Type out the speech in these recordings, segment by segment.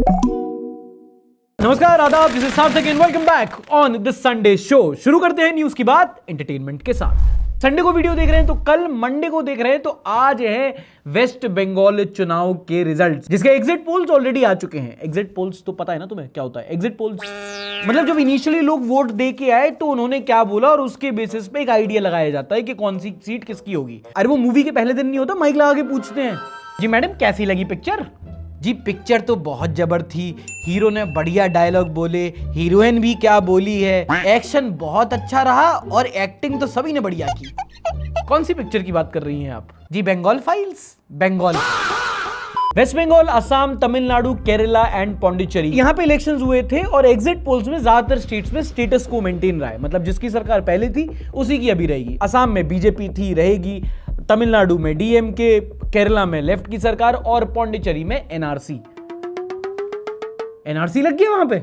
नमस्कार, आदाब, this is सार्थक and welcome back on the Sunday show. शुरू करते हैं न्यूज की बात एंटरटेनमेंट के साथ। संडे को वीडियो देख रहे हैं तो कल मंडे को देख रहे हैं तो आज है वेस्ट बंगाल चुनाव के रिजल्ट्स, जिसके एग्जिट पोल्स ऑलरेडी आ चुके हैं। एग्जिट पोल्स तो पता है ना तुम्हें क्या होता है? एग्जिट पोल्स मतलब जब इनिशियली लोग वोट दे के आए तो उन्होंने क्या बोला और उसके बेसिस पे एक आइडिया लगाया जाता है कि कौन सी सीट किसकी होगी। अरे वो मूवी के पहले दिन नहीं होता, माइक लगा के पूछते हैं, जी मैडम कैसी लगी पिक्चर? जी पिक्चर तो बहुत जबर थी, हीरो ने बढ़िया डायलॉग बोले, हीरोइन भी क्या बोली है, एक्शन बहुत अच्छा रहा और एक्टिंग तो सभी ने बढ़िया की। कौन सी पिक्चर की बात कर रही हैं आप? जी Bengal files. Bengal, West Bengal, Assam, Tamil Nadu, Kerala and Pondicherry, यहाँ पे इलेक्शंस हुए थे और एग्जिट पोल्स में ज्यादातर स्टेट्स में स्टेटस को मेंटेन रहा है, मतलब जिसकी सरकार पहले थी उसी की अभी रहेगी। असम में बीजेपी थी, रहेगी, तमिलनाडु में डीएमके, केरला में लेफ्ट की सरकार और पौंडीचेरी में एनआरसी। एनआरसी लग गया वहां पे,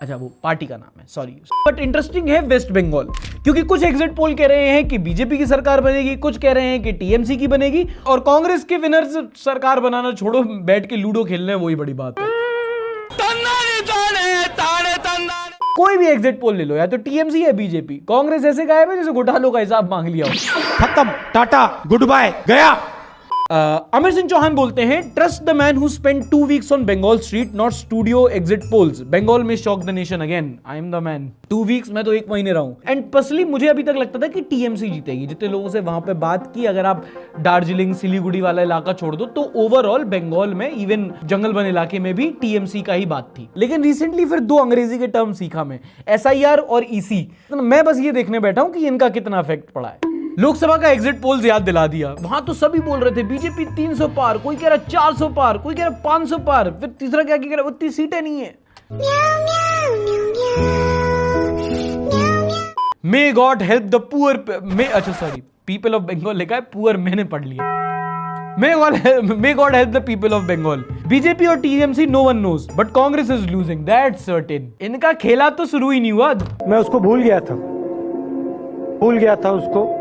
अच्छा वो पार्टी का नाम है, सॉरी। बट इंटरेस्टिंग है वेस्ट बंगाल, क्योंकि कुछ एग्जिट पोल कह रहे हैं कि बीजेपी की सरकार बनेगी, कुछ कह रहे हैं कि टीएमसी की बनेगी, और कांग्रेस के विनर्स सरकार बनाना छोड़ो, बैठ के लूडो खेलने वही बड़ी बात है। कोई भी एग्जिट पोल ले लो, या तो टीएमसी या बीजेपी, कांग्रेस ऐसे गायब है जैसे घोटालों का हिसाब मांग लिया हो। खत्म, टाटा, गुड बाय, गया। अमर सिंह चौहान बोलते हैं, trust the man who spend 2 weeks on Bengal street, not studio exit polls. Bengal में shock the nation again, I am the man. 2 weeks, मैं तो 1 महीने रहा हूं। एंड पर्सनली मुझे अभी तक लगता था कि टीएमसी जीतेगी। जितने लोगों से वहां पे बात की, अगर आप दार्जिलिंग सिलीगुड़ी वाला इलाका छोड़ दो तो ओवरऑल बंगाल में, इवन जंगल वन इलाके में भी टीएमसी का ही बात थी। लेकिन रिसेंटली फिर 2 अंग्रेजी के टर्म सीखा मैं, एसआईआर और ईसी। मैं बस ये देखने बैठा हूं कि इनका कितना इफेक्ट पड़ा है। लोकसभा का एग्जिट पोल्स याद दिला दिया, वहां तो सभी बोल रहे थे बीजेपी 300 पार, कोई कह रहा 400 पार, कोई कह रहा 500 पार, फिर तीसरा क्या कह रहा उतनी सीटें नहीं है। May God help the poor, अच्छा सॉरी, पीपल ऑफ बंगाल लिखा है, पुअर मैंने पढ़ लिया। May God help the people of Bengal. BJP और TMC no one knows, but Congress is losing, that's certain. इनका खेला तो शुरू ही नहीं हुआ। मैं उसको भूल गया था उसको।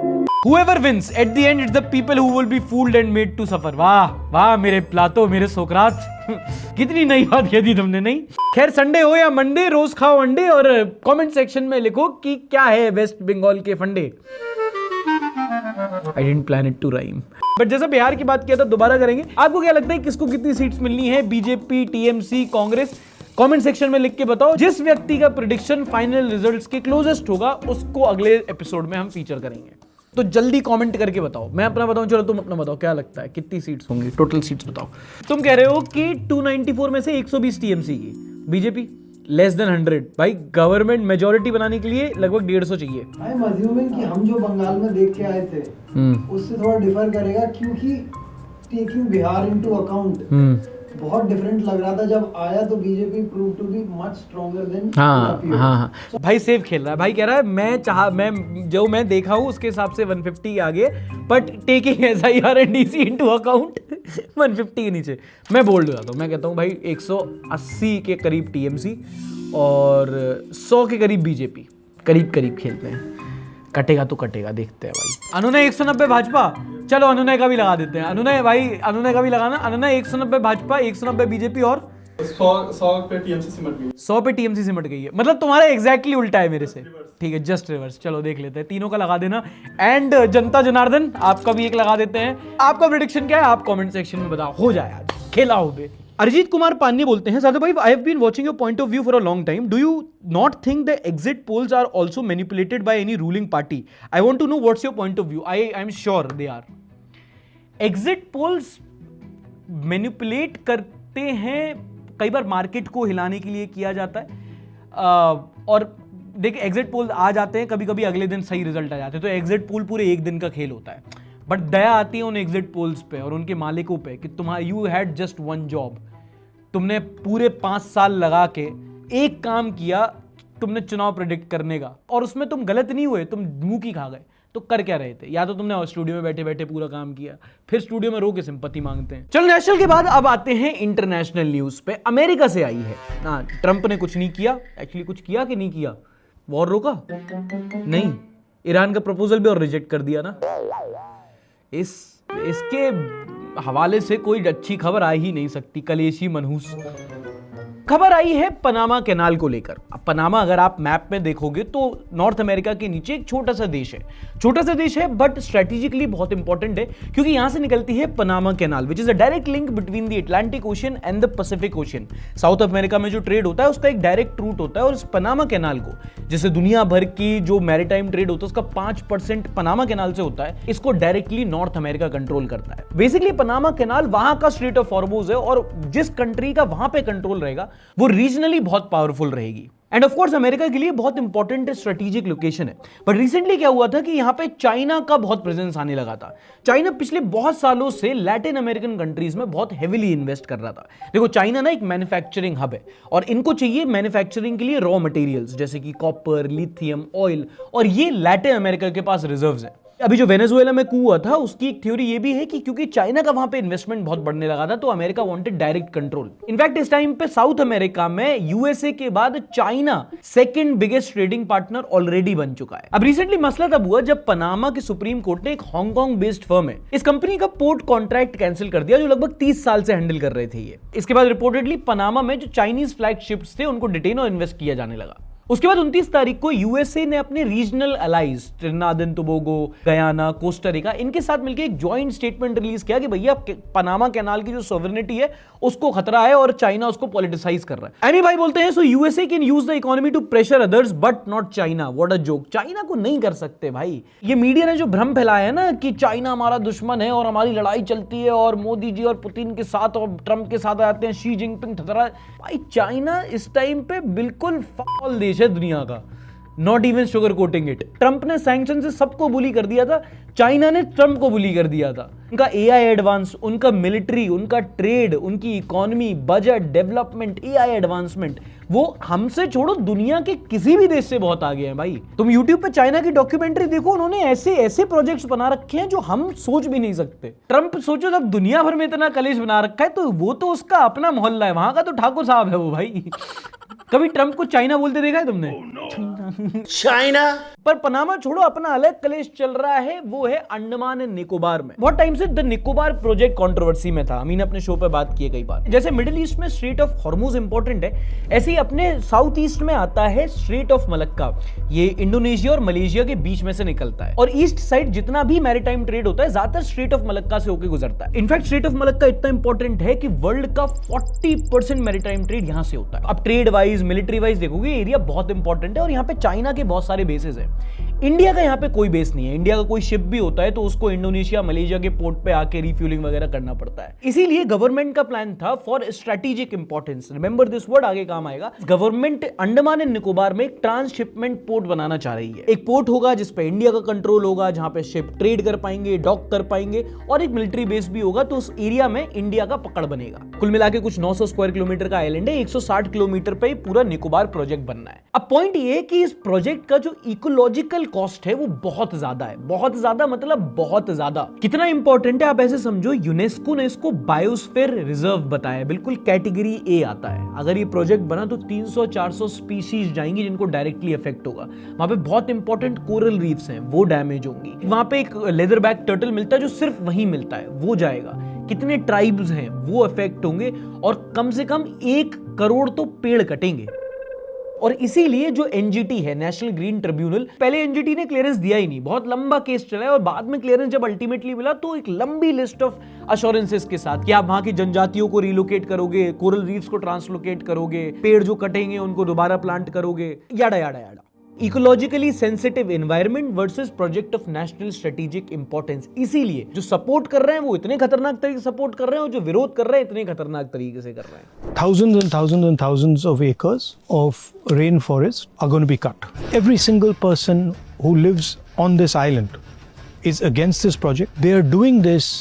Whoever wins, at the end it's the people who will be fooled and made to suffer। वाह वाह मेरे प्लाटो, मेरे सोक्रात, कितनी नई बात कह दी तुमने। नहीं खैर, संडे हो या मंडे, रोज खाओ अंडे, और कमेंट सेक्शन में लिखो कि क्या है वेस्ट बंगाल के फंडे। I didn't plan it to rhyme। But जैसा बिहार की बात किया था, दोबारा करेंगे। आपको क्या लगता है किसको कितनी सीट्स मिलनी है? BJP, TMC, Congress? Comment section में लिख के बताओ। जिस व्यक्ति का प्रेडिक्शन फाइनल रिजल्ट्स के क्लोजेस्ट होगा उसको अगले एपिसोड में हम फीचर करेंगे। तो जल्दी कमेंट करके बताओ। मैं अपना बताऊं, चलो तुम अपना बताओ, क्या लगता है कितनी सीट्स होंगी? टोटल सीट्स बताओ। तुम कह रहे हो कि 294 में से 120 टीएमसी की, बीजेपी लेस देन 100। भाई गवर्नमेंट मेजोरिटी बनाने के लिए लगभग 150 चाहिए। आई एम अज्यूमिंग कि हम जो बंगाल में देख के आए थे उससे थोड़ा डिफर करेगा, क्योंकि टेकिंग बिहार इनटू अकाउंट बहुत डिफरेंट लग रहा था। जब आया तो BJP prove to be much stronger then. हाँ भाई सेफ खेल रहा है। भाई कह रहा है मैं देखा हूँ उसके हिसाब से 150 आगे, but taking SIR and DC into account 150 के नीचे। मैं बोल्ड हो जाता हूँ, मैं कहता हूँ भाई 180 के करीब टीएमसी और 100 के करीब बीजेपी, करीब करीब खेलते हैं। कटेगा तो कटेगा, देखते हैं भाई। अनुनय 190 भाजपा, चलो अनुनय का भी लगा देते हैं। अनुनय भाई, अनुनय का भी लगाना। अनुनय 190 भाजपा, 190 बीजेपी और 100 पे टीएमसी सिमट गई। 100 पे टीएमसी सिमट गई है। मतलब तुम्हारा एग्जैक्टली उल्टा है मेरे से। ठीक है, जस्ट रिवर्स। चलो देख लेते हैं, तीनों का लगा देना। एंड जनता जनार्दन, आपका भी एक लगा देते हैं। आपका प्रेडिक्शन क्या है? आप कमेंट सेक्शन में बताओ। हो जाए आज, खेला हो बे। अरिजीत कुमार पान्ने बोलते हैं, साधु भाई, I have been watching your point of view for a long time. Do you not think the exit polls are also manipulated by any ruling party? I want to know what's your point of view. I am sure they are. Exit polls manipulate करते हैं, कई बार market को हिलाने के लिए किया जाता है। और देखिए एग्जिट पोल आ जाते हैं, कभी कभी अगले दिन सही रिजल्ट आ जाते हैं, तो एग्जिट पोल पूरे एक दिन का खेल होता है। बट दया आती है उन एग्जिट पोल्स पे और उनके मालिकों पे कि तुम्हारा you had just one job, तुमने पूरे 5 साल लगा के एक काम किया, तुमने चुनाव प्रेडिक्ट करने का, और उसमें तुम गलत नहीं हुए, तुम मुंह की खा गए। तो कर क्या रहे थे? या तो तुमने स्टूडियो में बैठे बैठे पूरा काम किया, फिर स्टूडियो में रो के सिंपैथी मांगते हैं। चलो नेशनल के बाद अब आते हैं इंटरनेशनल न्यूज पे। अमेरिका से आई है ना, ट्रंप ने कुछ नहीं किया, एक्चुअली कुछ किया कि नहीं किया? वॉर रोका नहीं, ईरान का प्रपोजल भी और रिजेक्ट कर दिया ना। इसके हवाले से कोई अच्छी खबर आ ही नहीं सकती, कलेशी मनहूस। खबर आई है पनामा कैनाल को लेकर। अब पनामा अगर आप मैप में देखोगे तो नॉर्थ अमेरिका के नीचे एक छोटा सा देश है, छोटा सा देश है बट स्ट्रेटेजिकली बहुत इंपॉर्टेंट है, क्योंकि यहां से निकलती है Panama canal which is a direct link between the Atlantic ocean and the Pacific ocean. South America में जो ट्रेड होता है उसका एक डायरेक्ट रूट होता है, और इस पनामा कैनाल को, जैसे दुनिया भर की जो मैरीटाइम ट्रेड होता है उसका 5% पनामा कैनाल से होता है, इसको डायरेक्टली नॉर्थ अमेरिका कंट्रोल करता है। बेसिकली पनामा कैनाल वहां का स्ट्रेट ऑफ हॉर्मुज है, और जिस कंट्री का वहां पे कंट्रोल रहेगा वो रीजनली बहुत पावरफुल रहेगी। एंड ऑफ कोर्स अमेरिका के लिए बहुत इंपॉर्टेंट स्ट्रेटेजिक लोकेशन है। बट रिसेंटली क्या हुआ था कि यहां पे चाइना का बहुत प्रेजेंस आने लगा था। चाइना पिछले बहुत सालों से लैटिन अमेरिकन कंट्रीज में बहुत हेविली इन्वेस्ट कर रहा था। देखो चाइना ना एक मैन्युफैक्चरिंग हब है, और इनको चाहिए मैन्युफैक्चरिंग के लिए रॉ मटेरियल्स जैसे कि कॉपर, लिथियम, ऑयल, और ये लैटिन अमेरिका के पास रिजर्व्स हैं। अभी जो वेनेजुएला में कू हुआ था उसकी एक थ्योरी ये भी है कि क्योंकि चाइना का वहां पे इन्वेस्टमेंट बहुत बढ़ने लगा था तो America wanted direct control. In fact इस टाइम पे साउथ अमेरिका में यूएसए के बाद China second biggest trading partner already बन चुका है। अब रिसेंटली मसला तब हुआ जब पनामा के सुप्रीम कोर्ट ने एक हांगकांग बेस्ड फर्म है, इस कंपनी का पोर्ट कॉन्ट्रैक्ट कैंसिल कर दिया जो लगभग 30 साल से हैंडल कर रहे थे ये। इसके बाद रिपोर्टेडली पनामा में जो चाइनीज फ्लैग शिप्स थे उनको डिटेन और इन्वेस्ट किया जाने लगा। उसके बाद 29 तारीख को यूएसए ने अपने regional allies Trinidad and Tobago, Guyana, Costa Rica, इनके साथ मिलकर एक जॉइंट स्टेटमेंट रिलीज किया कि भैया पनामा कैनाल की जो सॉवरेनिटी है उसको खतरा है और चाइना उसको पॉलिटिसाइज कर रहा है। एमी भाई बोलते हैं so USA can use the economy to pressure others but not China. What a joke. China को नहीं कर सकते भाई। ये मीडिया ने जो भ्रम फैलाया है ना कि चाइना हमारा दुश्मन है और हमारी लड़ाई चलती है और मोदी जी और पुतिन के साथ और ट्रंप के साथ आते हैं, शी जिनपिंग खतरा। भाई चाइना इस टाइम पे बिल्कुल फाउल देश है दुनिया का, not even sugar coating it. Trump ने सैंक्शन से सबको बुली कर दिया था, चाइना ने ट्रंप को बुली कर दिया था। उनका एआई एडवांस, उनका मिलिट्री, उनका ट्रेड, उनकी economy, budget, development, AI advancement, वो हमसे छोड़ो दुनिया के किसी भी देश से बहुत आगे हैं भाई। तुम YouTube पे चाइना की डॉक्यूमेंट्री देखो, उन्होंने ऐसे ऐसे प्रोजेक्ट्स बना रखे हैं जो हम सोच भी नहीं सकते। ट्रंप सोचो जब दुनिया भर में इतना कलेश बना रखा है तो वो तो उसका अपना मोहल्ला है, वहां का तो ठाकुर साहब है वो भाई। कभी ट्रंप को चाइना बोलते देखा है तुमने? चाइना। पर पनामा छोड़ो, अपना अलग कलेश चल रहा है, वो है अंडमान एंड निकोबार में। बहुत टाइम से द निकोबार प्रोजेक्ट कंट्रोवर्सी में था, अमीन अपने शो पे बात की है कई बार। जैसे मिडिल ईस्ट में स्ट्रेट ऑफ हॉर्मुज इंपॉर्टेंट है, ऐसे ही अपने साउथ ईस्ट में आता है स्ट्रेट ऑफ मलक्का। ये इंडोनेशिया और मलेशिया के बीच में से निकलता है, और ईस्ट साइड जितना भी मैरीटाइम ट्रेड होता है ज्यादातर स्ट्रेट ऑफ मलक्का से होकर गुजरता है। इनफैक्ट स्ट्रेट ऑफ मलक्का इतना इंपॉर्टेंट है कि वर्ल्ड का 40% मैरीटाइम ट्रेड यहां से होता है। अब ट्रेड वाइज, मिलिट्री वाइज देखोगे एरिया बहुत इंपॉर्टेंट है, और यहाँ पे चाइना के बहुत सारे बेसेस है। इंडिया का यहाँ पे कोई बेस नहीं है। इंडिया का कोई शिप भी होता है तो उसको इंडोनेशिया, मलेशिया के पोर्ट पे आके रिफ्यूलिंग वगैरह करना पड़ता है। इसीलिए गवर्नमेंट का प्लान था for strategic importance, remember this word, आगे काम आएगा। गवर्नमेंट अंडमान एंड निकोबार में एक ट्रांसशिपमेंट पोर्ट बनाना चाह रही है। एक पोर्ट होगा जिसपे इंडिया का कंट्रोल होगा, जहां पे शिप ट्रेड कर पाएंगे, डॉक कर पाएंगे, और एक मिलिट्री बेस भी होगा, तो उस एरिया में इंडिया का पकड़ बनेगा। कुल मिला के कुछ 900 स्क्वायर किलोमीटर का आइलैंड है, 160 किलोमीटर पे पूरा निकोबार प्रोजेक्ट बनना है। अब पॉइंट ये है कि इस प्रोजेक्ट का जो इकोलॉजिकल कॉस्ट है वो बहुत ज्यादा है, बहुत ज्यादा मतलब बहुत ज्यादा। कितना इंपॉर्टेंट है आप ऐसे समझो, यूनेस्को ने इसको बायोस्फीयर रिजर्व बताया, बिल्कुल कैटेगरी ए आता है। अगर ये प्रोजेक्ट बना तो 300-400 स्पीशीज जाएंगी जिनको डायरेक्टली इफेक्ट होगा। वहां पे बहुत इंपॉर्टेंट कोरल रीफ्स हैं, वो डैमेज होंगी। वहां पे एक लेदर बैक टर्टल मिलता है जो सिर्फ वहीं मिलता है, वो जाएगा। कितने ट्राइब्स हैं वो इफेक्ट होंगे, और कम से कम 1 करोड़ तो पेड़ कटेंगे। और इसीलिए जो एनजीटी है, नेशनल ग्रीन ट्रिब्यूनल, पहले एनजीटी ने क्लियरेंस दिया ही नहीं, बहुत लंबा केस चला है, और बाद में क्लियरेंस जब अल्टीमेटली मिला तो एक लंबी लिस्ट ऑफ अश्योरेंसेस के साथ कि आप वहां की जनजातियों को रिलोकेट करोगे, कोरल रीफ्स को ट्रांसलोकेट करोगे, पेड़ जो कटेंगे उनको दोबारा प्लांट करोगे, याडा याडा याडा। Ecologically sensitive environment versus project of national strategic importance. इसीलिए जो सपोर्ट कर रहे हैं वो इतने खतरनाक तरीके से सपोर्ट कर रहे हैं, और जो विरोध कर रहे हैं इतने खतरनाक तरीके से कर रहे हैं। Thousands and thousands and thousands of acres of rainforest are going to be cut. Every single person who lives on this island is against this project. They are doing this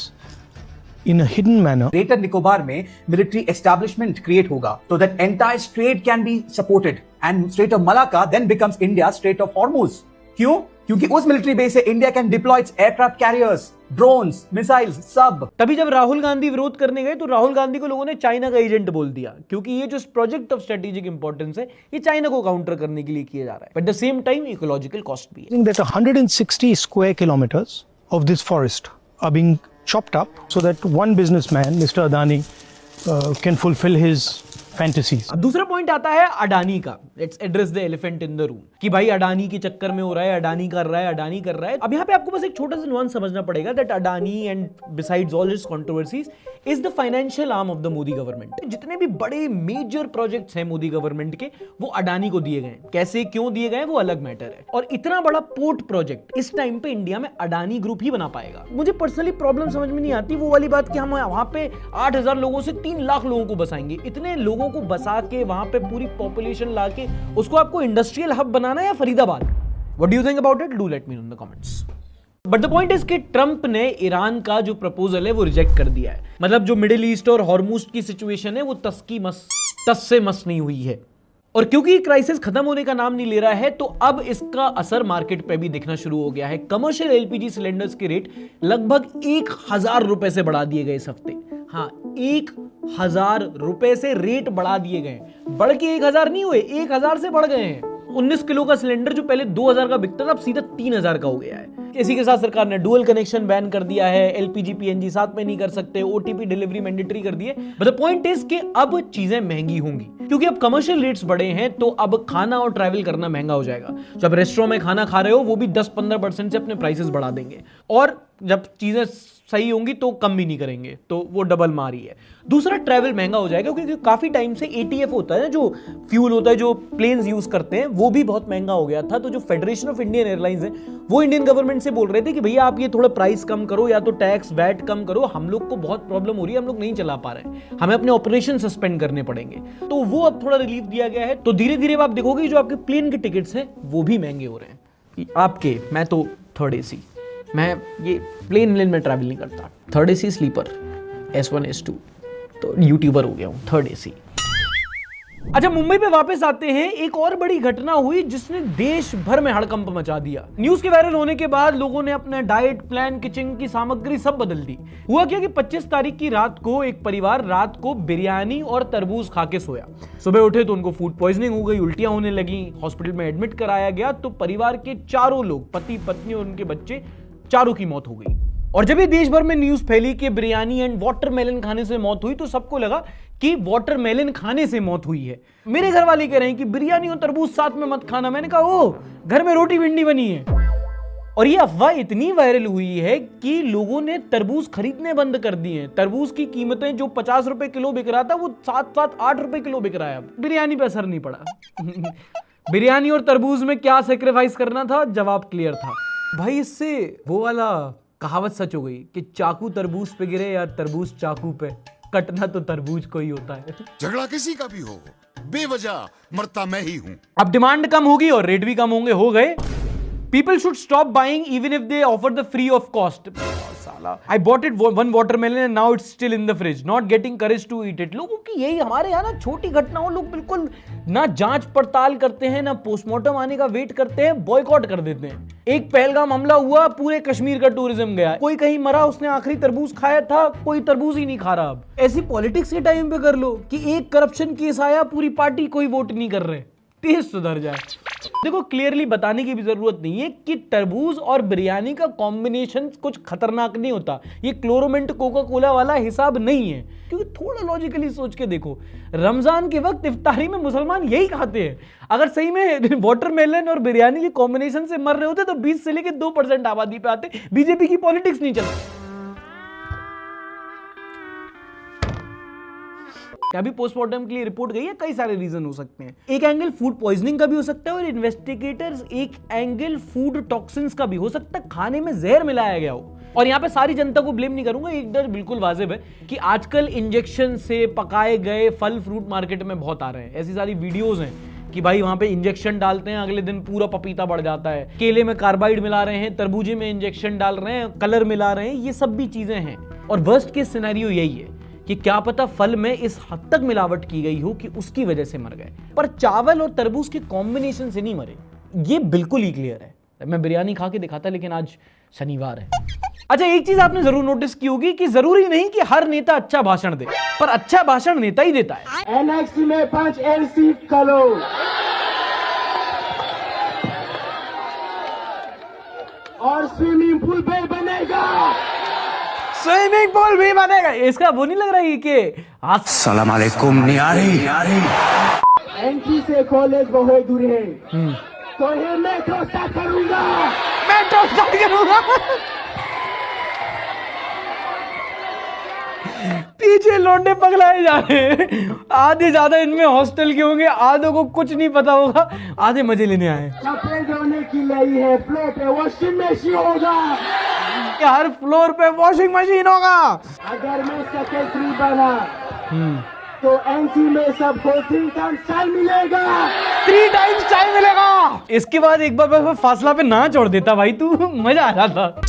in a hidden manner. Greater Nicobar में military establishment create होगा so that entire strait can be supported and Strait of Malacca then becomes India's Strait of Hormuz. क्यों? क्योंकि उस military base से India can deploy it's aircraft carriers, drones, missiles, सब। तभी जब राहुल गांधी विरोध करने गए तो राहुल गांधी को लोगों ने चाइना का एजेंट बोल दिया, क्योंकि ये जो प्रोजेक्ट ऑफ स्ट्रेटेजिक इंपॉर्टेंस है ये चाइना को काउंटर करने के लिए किया जा रहा है, but the same time ecological cost भी है। That 160 square kilometers of this forest are being chopped up so that one businessman, Mr. Adani, can fulfill his fantasies. अब दूसरा पॉइंट आता है अडानी का. Let's address the elephant in the room कि भाई अडानी के चक्कर में हो रहा है, अडानी कर रहा है, अडानी कर रहा है. अब यहाँ पे आपको बस एक छोटा सा नुआंस समझना पड़ेगा that Adani and besides all his controversies is the financial arm of the Modi government. जितने भी बड़े मेजर प्रोजेक्ट्स हैं मोदी गवर्नमेंट के वो अडानी को दिए गए. कैसे क्यों दिए गए वो अलग मैटर है. और इतना बड़ा पोर्ट प्रोजेक्ट इस टाइम पे इंडिया में अडानी ग्रुप ही बना पाएगा. मुझे पर्सनली प्रॉब्लम समझ में नहीं आती वो वाली बात कि हम वहां पे 8,000 लोगों से 3 लाख लोगों को बसाएंगे. इतने लोगों को बसा के वहां पे पूरी पॉपुलेशन लाके उसको आपको इंडस्ट्रियल हब बनाना है या Faridabad? What do you think about it? Do let me know in the comments. But the point is कि ट्रंप ने ईरान का जो प्रपोजल है वो रिजेक्ट कर दिया है. मतलब जो मिडिल ईस्ट और हॉर्मुज की सिचुएशन है वो तस से मस नहीं हुई है. और क्योंकि क्राइसिस खत्म होने का नाम नहीं ले रहा है तो अब इसका असर मार्केट पे भी दिखना शुरू हो गया है. कमर्शियल एलपीजी सिलेंडर्स के रेट लगभग 1,000 रुपए से बढ़ा दिए गए इस हफ्ते. हाँ, 1,000 रुपए से रेट बढ़ा दिए गए. बढ़ के 1,000 नहीं हुए, 1,000 से बढ़ गए हैं. 19 किलो का सिलेंडर जो पहले 2,000 का बिकता था अब सीधा 3,000 का हो गया है. इसी के साथ सरकार ने डुअल कनेक्शन बैन कर दिया है. एलपीजी पीएनजी साथ में नहीं कर सकते. ओटीपी डिलीवरी मैंडेटरी कर दिए. बट द पॉइंट इज कि अब चीजें महंगी होंगी क्योंकि अब कमर्शियल रेट्स बढ़े हैं तो अब खाना और ट्रैवल करना महंगा हो जाएगा. जब रेस्टोरेंट में खाना खा रहे हो वो भी 10-15% से अपने प्राइसेस बढ़ा देंगे. और जब चीजें सही होंगी तो कम भी नहीं करेंगे तो वो डबल मारी है. दूसरा, ट्रैवल महंगा हो जाएगा क्योंकि काफी टाइम से एटीएफ होता है जो फ्यूल होता है जो प्लेन्स यूज करते हैं वो भी बहुत महंगा हो गया था. तो जो फेडरेशन ऑफ इंडियन एयरलाइंस है वो इंडियन गवर्नमेंट से बोल रहे थे कि भैया आप ये थोड़ा प्राइस कम करो या तो टैक्स वैट कम करो. हम लोग को बहुत प्रॉब्लम हो रही है, हम लोग नहीं चला पा रहे हैं, हमें अपने ऑपरेशन सस्पेंड करने पड़ेंगे. तो वो अब थोड़ा रिलीफ दिया गया है. तो धीरे धीरे आप देखोगे जो आपके प्लेन के टिकट्स हैं वो भी महंगे हो रहे हैं. आपके, मैं तो थर्ड एसी, मैं ये प्लेन में ट्रैवल नहीं करता. Third AC sleeper, S1 S2, तो यूट्यूबर हो गया हूँ. Third AC. अच्छा, मुंबई पे वापस आते हैं. एक और बड़ी घटना हुई जिसने देश भर में हड़कंप मचा दिया. न्यूज के वायरल होने के बाद लोगों ने अपना डाइट प्लान, किचन की सामग्री सब बदल दी. हुआ क्या कि 25 तारीख की रात को एक परिवार रात को बिरयानी और तरबूज खा के सोया. सुबह उठे तो उनको फूड पॉइजनिंग हो गई, उल्टियां होने लगी. हॉस्पिटल में एडमिट कराया गया तो परिवार के चारों लोग, पति पत्नी और उनके बच्चे, चारों की मौत हो गई. और जब ये देश भर में न्यूज फैली कि बिरयानी एंड वाटरमेलन खाने से मौत हुई तो सबको लगा कि वाटरमेलन खाने से मौत हुई है. मेरे घर वाले कह रहे हैं कि बिरयानी और तरबूज साथ में मत खाना. मैंने कहा ओ, घर में रोटी भिंडी बनी है. और ये अफवाह इतनी वायरल हुई है कि लोगों ने तरबूज खरीदने बंद कर दिए. तरबूज की कीमतें जो 50 रुपए किलो बिक रहा था वो 7-8 रुपए किलो बिक रहा है. बिरयानी पे असर नहीं पड़ा. बिरयानी और तरबूज में क्या सेक्रीफाइस करना था, जवाब क्लियर था. भाई इससे वो वाला कहावत सच हो गई कि चाकू तरबूज पे गिरे या तरबूज चाकू पे, कटना तो तरबूज को ही होता है. झगड़ा किसी का भी हो, बेवजह मरता मैं ही हूं. अब डिमांड कम होगी और रेट भी कम होंगे. हो गए. People should stop buying even if they offer the free of cost. साला, I bought it one watermelon and now it's still in the fridge. Not getting courage to eat it. लोगों की यही, हमारे यहाँ ना छोटी घटनाओं लोग बिल्कुल ना जांच पड़ताल करते हैं ना पोस्टमार्टम आने का वेट करते हैं, बॉयकॉट कर देते हैं. एक पहलगाम हमला हुआ, पूरे कश्मीर का टूरिज्म गया. कोई कहीं मरा, उसने आखिरी तरबूज खाया था, कोई तरबूज ही नहीं खा रहा. अब ऐसी पॉलिटिक्स के टाइम पे कर लो कि एक करप्शन केस आया, पूरी पार्टी कोई वोट नहीं कर रहे. तेज सुधर जाए. देखो, क्लियरली बताने की भी जरूरत नहीं है कि तरबूज और बिरयानी का कॉम्बिनेशन कुछ खतरनाक नहीं होता. ये क्लोरोमिंट कोका कोला वाला हिसाब नहीं है. क्योंकि थोड़ा लॉजिकली सोच के देखो, रमजान के वक्त इफ्तारी में मुसलमान यही खाते हैं. अगर सही में वाटरमेलन और बिरयानी के कॉम्बिनेशन से मर रहे होते तो 20 से लेकर 2% आबादी पे आते. बीजेपी की पॉलिटिक्स नहीं चलती. अभी पोस्टमार्टम के लिए रिपोर्ट गई है. कई सारे रीजन हो सकते हैं. एक एंगल फूड पॉइजनिंग का भी हो सकता है और इन्वेस्टिगेटर्स एक एंगल फूड टॉक्सिन्स का भी हो सकता है, खाने में जहर मिलाया गया हो. और यहाँ पे सारी जनता को ब्लेम नहीं करूंगा. एक डर बिल्कुल वाजिब है कि आजकल इंजेक्शन से पकाए गए फल फ्रूट मार्केट में बहुत आ रहे हैं. ऐसी सारी वीडियोज हैं कि भाई वहां पे इंजेक्शन डालते हैं, अगले दिन पूरा पपीता बढ़ जाता है. केले में कार्बाइड मिला रहे हैं, तरबूजे में इंजेक्शन डाल रहे हैं, कलर मिला रहे हैं. ये सब भी चीजें हैं. और वर्स्ट केस सिनेरियो यही है कि क्या पता फल में इस हद तक मिलावट की गई हो कि उसकी वजह से मर गए. पर चावल और तरबूज के कॉम्बिनेशन से नहीं मरे, ये बिल्कुल ही क्लियर है. मैं बिरयानी खा के दिखाता लेकिन आज शनिवार है. अच्छा, एक चीज आपने जरूर नोटिस की होगी कि जरूरी नहीं कि हर नेता अच्छा भाषण दे, पर अच्छा भाषण नेता ही देता है. एनएक्सी में 5 एलसी करो और स्विमिंग पूल पे बनेगा. स्विमिंग पूल भी बनेगा। इसका वो नहीं लग रहा है कि सलाम अलैकुम न्यारी। एंट्री से कॉलेज बहुत दूर है, तो ये मेट्रो स्टार्ट करूंगा। मेट्रो स्टार्ट करूंगा। पीछे लौंडे पगलाए जा रहे हैं। आधे ज्यादा इनमें हॉस्टल के होंगे, आधों को कुछ नहीं पता होगा, आधे मजे लेने आए। कपड़े धोने की लाई है, फ्लोर पे वॉशिंग मशीन होगा। हर फ्लोर पे वॉशिंग मशीन होगा। अगर मैं सेक्रेटरी बना तो एनसी में सबको 3 टाइम्स चाय मिलेगा। 3 टाइम्स चाय मिलेगा। इसके बाद एक बार बस फासला पे ना छोड़ देता भाई तू, मजा आ जाता।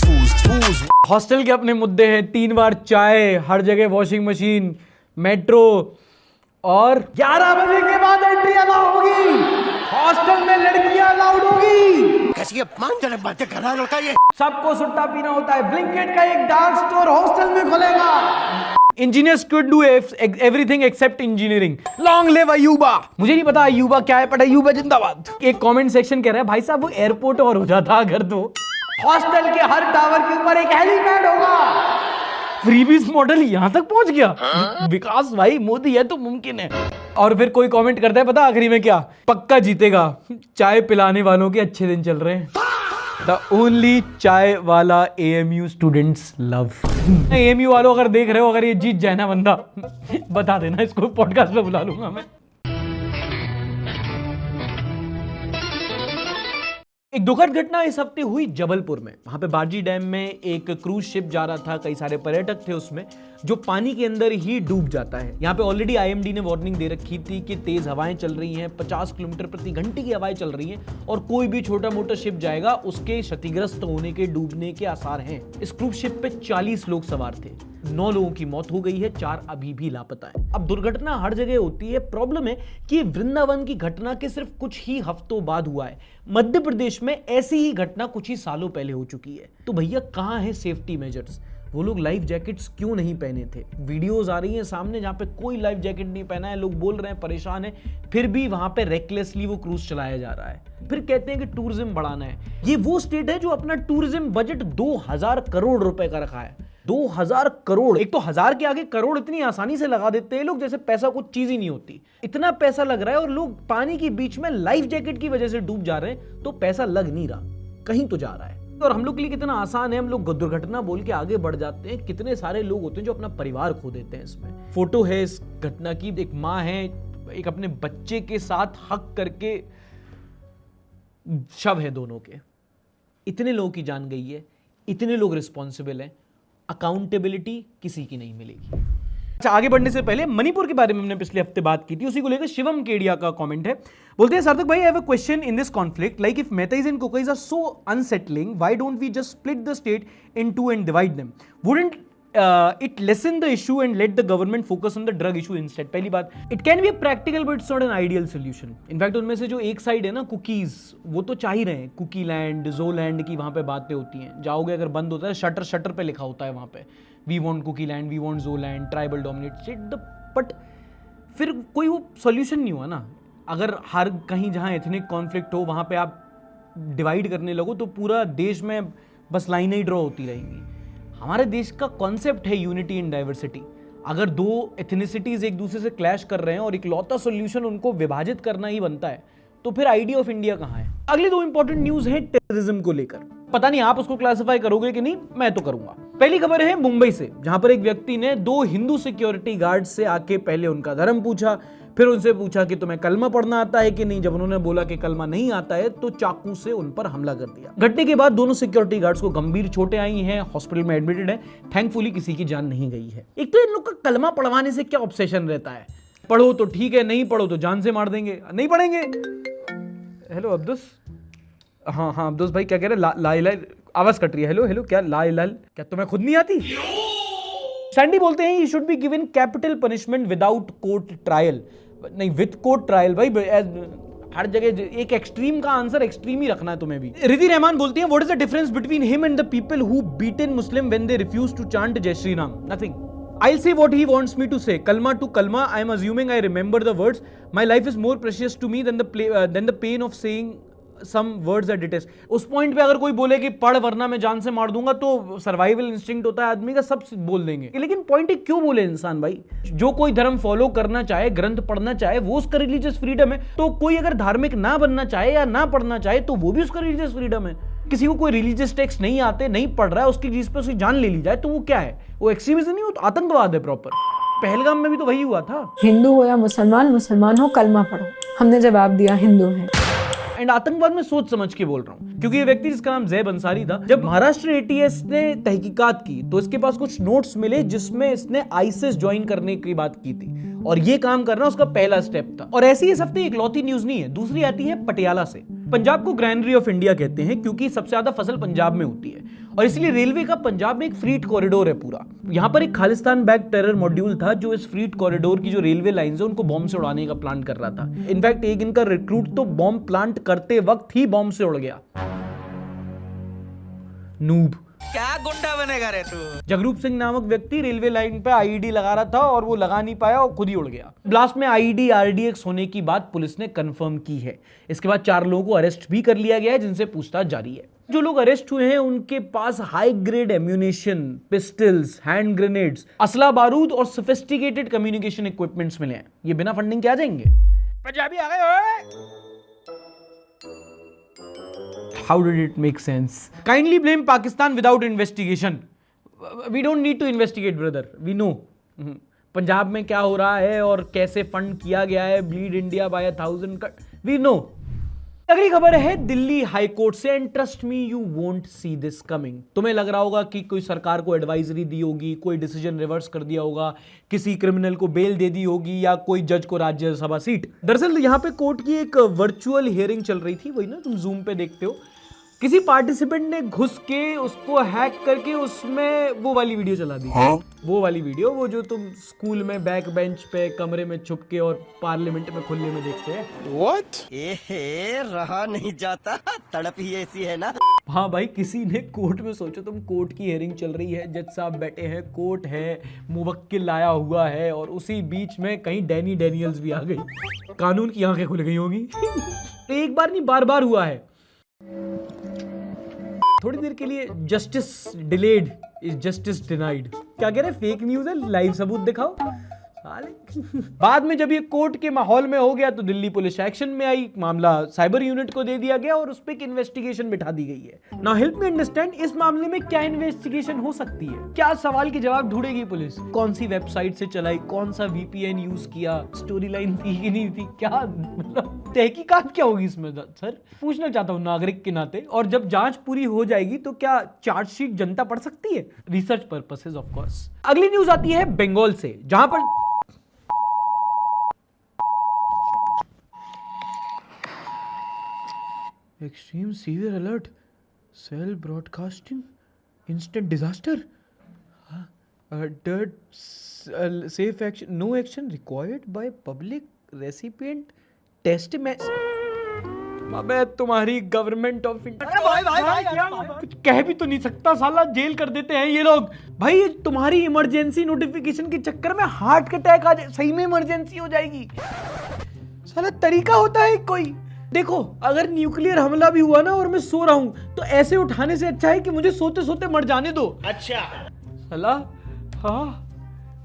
हॉस्टल के अपने मुद्दे हैं, 3 बार चाय, हर जगह वॉशिंग मशीन, मेट्रो, और 11 बजे के बाद एंट्री अलाउ होगी। हॉस्टल में लड़कियां अलाउड होगी। कैसी अपमानजनक बातें कर रहा है लड़का ये। सबको सुट्टा पीना होता है। ब्लिंकिट का एक डार्क स्टोर हॉस्टल में खुलेगा। Engineers could do everything except engineering. Long live अयूबा। मुझे नहीं पता अयूबा क्या है, बट अयूबा जिंदाबाद। एक कमेंट सेक्शन कह रहा है भाई साहब वो एयरपोर्ट और हो जाता अगर तो हॉस्टल के हर टावर के ऊपर एक हेलीपैड होगा। फ्रीबीज मॉडल यहां तक पहुंच गया। विकास भाई मोदी है तो मुमकिन है। और फिर कोई कमेंट करता है पता आखिरी में क्या, पक्का जीतेगा, चाय पिलाने वालों के अच्छे दिन चल रहे हैं। द ओनली चाय वाला AMU स्टूडेंट्स लव। AMU वालों अगर देख रहे हो, अगर ये जीत जाए ना बंदा, बता देना, इसको पॉडकास्ट पे बुला लूंगा मैं। एक दुखद घटना इस हफ्ते हुई जबलपुर में। वहां पे बारजी डैम में एक क्रूज शिप जा रहा था, कई सारे पर्यटक थे उसमें, जो पानी के अंदर ही डूब जाता है। यहाँ पे ऑलरेडी IMD ने वार्निंग दे रखी थी कि तेज हवाएं चल रही हैं, 50 किलोमीटर प्रति घंटे की हवाएं चल रही हैं, और कोई भी छोटा मोटा शिप जाएगा उसके क्षतिग्रस्त होने के, डूबने के आसार हैं। इस क्रूज शिप पे 40 लोग सवार थे। 9 लोगों की मौत हो गई है, 4 अभी भी लापता है। अब दुर्घटना हर जगह होती है। प्रॉब्लम है कि वृंदावन की घटना के सिर्फ कुछ ही हफ्तों बाद हुआ है। मध्य प्रदेश में ऐसी ही घटना कुछ ही सालों पहले हो चुकी है। तो भैया कहां है सेफ्टी मेजर्स? वो लोग लाइफ जैकेट्स क्यों नहीं पहने थे? वीडियोस आ रही हैं सामने जहां पे कोई लाइफ जैकेट नहीं पहना है, लोग बोल रहे हैं परेशान है, फिर भी वहां पे रेकलेसली वो क्रूज चलाया जा रहा है। फिर कहते हैं कि टूरिज्म बढ़ाना है। ये वो स्टेट है जो अपना टूरिज्म बजट 2000 करोड़ रुपए का रखा है। 2000 करोड़। एक तो 1000 के आगे करोड़ इतनी आसानी से लगा देते हैं लोग जैसे पैसा कुछ चीज ही नहीं होती। इतना पैसा लग रहा है और लोग पानी के बीच में लाइफ जैकेट की वजह से डूब जा रहे हैं, तो पैसा लग नहीं रहा, कहीं तो जा रहा है। और हम लोग के लिए कितना आसान है, हम लोग दुर्घटना बोल के आगे बढ़ जाते हैं। कितने सारे लोग होते हैं जो अपना परिवार खो देते हैं। इसमें फोटो है इस घटना की, एक माँ है, एक अपने बच्चे के साथ हक करके शव है दोनों के। इतने लोगों की जान गई है, इतने लोग रिस्पॉन्सिबल हैं, अकाउंटेबिलिटी किसी की नहीं मिलेगी। अच्छा, आगे बढ़ने से पहले मणिपुर के बारे में हमने पिछले हफ्ते बात की थी, उसी को लेकर शिवम केडिया का कमेंट है। बोलते हैं सार्थक भाई, I have a question in this conflict, like if Meiteis and Kukis are so unsettling, why don't we just split the state into and divide them? वुडंट it lessen the issue and let the government focus on the drug issue instead? पहली बात, it can be a practical but it's not an ideal solution. In fact उनमें से जो एक side है ना cookies, वो तो चाह ही रहे हैं। कुकी लैंड, जो लैंड की वहाँ पे बातें होती हैं, जाओगे अगर बंद होता है, शटर पे लिखा होता है वहाँ पे, we want Kuki land, we want Zo land, tribal dominate state. But फिर कोई वो सोल्यूशन नहीं हुआ ना। अगर हर कहीं जहाँ एथनिक कॉन्फ्लिक्ट हो वहाँ पे आप डिवाइड करने लगो तो पूरा देश में बस लाइनें ही ड्रॉ होती रहेंगी। हमारे देश का कॉन्सेप्ट है यूनिटी इन डाइवर्सिटी। अगर 2 एथनिसिटीज एक दूसरे से क्लैश कर रहे हैं और इकलौता सॉल्यूशन उनको विभाजित करना ही बनता है, तो फिर आइडिया ऑफ इंडिया कहाँ है? अगली 2 इंपॉर्टेंट न्यूज है टेररिज्म को लेकर। पता नहीं आप उसको क्लासिफाई करोगे कि नहीं, मैं तो करूंगा। पहली खबर है मुंबई से, जहां पर एक व्यक्ति ने 2 हिंदू सिक्योरिटी गार्ड से आके पहले उनका धर्म पूछा, फिर उनसे पूछा कि तुम्हें कलमा पढ़ना आता है कि नहीं। जब उन्होंने बोला कि कलमा नहीं आता है तो चाकू से उन पर हमला कर दिया। घटने के बाद दोनों सिक्योरिटी गार्ड्स को गंभीर चोटें आई हैं, हॉस्पिटल में एडमिटेड है। थैंकफुली किसी की जान नहीं गई है। एक तो इन लोग का कलमा पढ़वाने से क्या ऑब्सेशन रहता है, पढ़ो तो ठीक है, नहीं पढ़ो तो जान से मार देंगे। नहीं पढ़ेंगे। हेलो अब्दुस, हाँ अब्दुस भाई क्या कह रहे हैं? ला इलाहा, आवाज कट रही है। हेलो क्या ला इलाहा, क्या तुम्हें खुद नहीं आती? सैंडी बोलते हैं, he should be given capital punishment without court trial. नहीं, विद कोर्ट ट्रायल भाई। हर जगह एक एक्सट्रीम का आंसर एक्सट्रीम ही रखना है तुम्हें भी। रिद्धि रहमान बोलती है, what is the difference between him and the people who beaten Muslim when they refuse to chant Jai Shri Ram? Nothing. I'll say what he wants me to say. Kalma to kalma, I am assuming I remember the words. My life is more precious to me than the pain of saying some words are detest. उस point पे अगर कोई बोले कि पढ़ वरना मैं जान से मार दूंगा, तो सर्वाइवल इंस्टिंक्ट होता है आदमी का, सब बोल देंगे। लेकिन पॉइंट है क्यों बोले इंसान भाई? जो कोई धर्म फॉलो करना चाहे, ग्रंथ पढ़ना चाहे, वो उसका रिलीजियस फ्रीडम है। तो कोई अगर धार्मिक ना बनना चाहे या ना पढ़ना चाहे तो वो भी उसका रिलीजियस फ्रीडम है। किसी को कोई रिलीजियस टेक्स्ट नहीं आते, नहीं पढ़ रहा है, उसकी जिस पे उसकी जान ले ली जाए तो वो क्या है? वो एक्सट्रीमिज्म नहीं, वो तो आतंकवाद है प्रॉपर। पहलगाम में भी तो वही हुआ था। हिंदू हो या मुसलमान, मुसलमान हो कलमा पढ़ो। हमने जवाब दिया हिंदू है। एंड आतंकवाद में सोच समझ के बोल रहा हूं, क्योंकि ये व्यक्ति जिसका नाम जैब अंसारी था, जब महाराष्ट्र एटीएस ने तहकीकात की तो इसके पास कुछ नोट्स मिले जिसमें इसने आईसिस ज्वाइन करने की बात की थी, और ये काम करना उसका पहला स्टेप था। और ऐसी इस हफ्ते इकलौती न्यूज नहीं है, दूसरी आती है पटियाला से। पंजाब को ग्रैनरी ऑफ इंडिया कहते हैं क्योंकि सबसे ज्यादा फसल पंजाब में होती है, और इसलिए रेलवे का पंजाब में एक फ्रीट कॉरिडोर है पूरा। यहां पर एक खालिस्तान बैक टेरर मॉड्यूल था जो इस फ्रीट कॉरिडोर की जो रेलवे लाइंस है उनको बॉम्ब से उड़ाने का प्लान कर रहा था। इनफैक्ट एक इनका रिक्रूट तो बॉम्ब प्लांट करते वक्त ही बॉम्ब से उड़ गया। नूब, क्या गुंडा बनेगा रे तू? जगरूप सिंह नामक व्यक्ति रेलवे लाइन पे आईईडी लगा रहा था और वो लगा नहीं पाया और खुद ही उड़ गया। ब्लास्ट में आईईडी आरडीएक्स होने की बात पुलिस ने कंफर्म की है। इसके बाद 4 लोगों को अरेस्ट भी कर लिया गया है, जिनसे पूछताछ जारी है। जो लोग अरेस्ट हुए हैं उनके पास high grade ammunition, pistols, hand grenades, असला बारूद और सोफिस्टिकेटेड कम्युनिकेशन इक्विपमेंट्स मिले हैं। ये बिना फंडिंग के आ जाएंगे। पंजाबी आ गए ओए। How did it make sense? Kindly blame Pakistan without investigation. We don't need to investigate, brother. We know. Punjab में क्या हो रहा है और कैसे फंड किया गया है, bleed India by 1000 cut, we know. अगली खबर है दिल्ली हाई कोर्ट से, and trust me you won't see this coming. तुम्हें लग रहा होगा कि कोई सरकार को एडवाइजरी दी होगी, कोई डिसीजन रिवर्स कर दिया होगा, किसी क्रिमिनल को बेल दे दी होगी या कोई जज को राज्यसभा सीट। दरअसल यहाँ पे कोर्ट की एक वर्चुअल हियरिंग चल रही थी, वही ना तुम जूम पे देखते हो। किसी पार्टिसिपेंट ने घुस के उसको हैक करके उसमें वो वाली वीडियो चला दी। वो वाली वीडियो, वो जो तुम स्कूल में बैक बेंच पे कमरे में छुप के और पार्लियामेंट में खुले में देखते हैं। What? रहा नहीं जाता, तड़प ही ऐसी है ना। हाँ भाई, किसी ने कोर्ट में, सोचो तुम कोर्ट की हियरिंग चल रही है, जज साहब बैठे हैं, कोर्ट है, मुवक्किल आया हुआ है, और उसी बीच में कहीं डैनी डैनियल्स भी आ गई। कानून की आंखें खुल गई होंगी। एक बार नहीं, बार बार हुआ है। थोड़ी देर के लिए justice delayed is justice denied. क्या कह रहे हैं? फेक न्यूज है, लाइव सबूत दिखाओ। बाद में जब ये कोर्ट के माहौल में हो गया तो दिल्ली पुलिस एक्शन में आई, मामला साइबर यूनिट को दे दिया गया और उस पर एक इन्वेस्टिगेशन बिठा दी गई है। नाउ हेल्प मी अंडरस्टैंड, इस मामले में क्या इन्वेस्टिगेशन हो सकती है? क्या सवाल के जवाब ढूंढेगी पुलिस? कौन सी वेबसाइट से चलाई, कौन सा VPN यूज किया, स्टोरी लाइन थी कि नहीं थी, क्या मतलब तहकीकात क्या होगी इसमें? सर पूछना चाहता हूँ नागरिक के नाते। और जब जांच पूरी हो जाएगी तो क्या चार्जशीट जनता पढ़ सकती है? Research purposes of course. अगली न्यूज आती है बंगाल से, जहां पर extreme severe alert, cell broadcasting, instant disaster, safe action, no action required by public recipient, test में। अबे तुम्हारी गवर्नमेंट ऑफ इंडिया कुछ कह भी तो नहीं सकता, साला जेल कर देते हैं ये लोग। भाई तुम्हारी इमरजेंसी नोटिफिकेशन के चक्कर में हार्ट अटैक आ जाए, सही में इमरजेंसी हो जाएगी। साला तरीका होता है कोई? देखो, अगर न्यूक्लियर हमला भी हुआ ना और मैं सो रहा हूं तो ऐसे उठाने से अच्छा है कि मुझे सोते सोते मर जाने दो। अच्छा साला, हाँ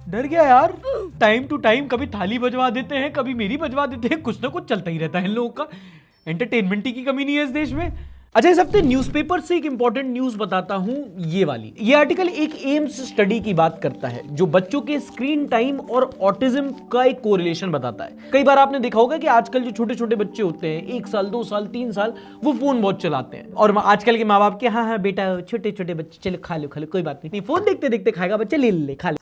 डर गया यार। टाइम टू टाइम कभी थाली बजवा देते हैं, कभी मेरी बजवा देते हैं, कुछ ना कुछ चलता ही रहता है इन लोगों का। एंटरटेनमेंट की कमी नहीं है इस देश में। अच्छा, इस हफ्ते न्यूज़पेपर से एक इंपॉर्टेंट न्यूज बताता हूं, ये वाली। ये आर्टिकल एक एम्स स्टडी की बात करता है जो बच्चों के स्क्रीन टाइम और ऑटिज्म का एक कोरिलेशन बताता है। कई बार आपने देखा होगा कि आजकल जो छोटे छोटे बच्चे होते हैं, 1 साल 2 साल 3 साल, वो फोन बहुत चलाते हैं। और आजकल के माँ बाप के, हाँ हाँ बेटा छोटे छोटे बच्चे, चलो खा लो कोई बात नहीं, फोन देखते देखते खाएगा बच्चा, ले खा ले।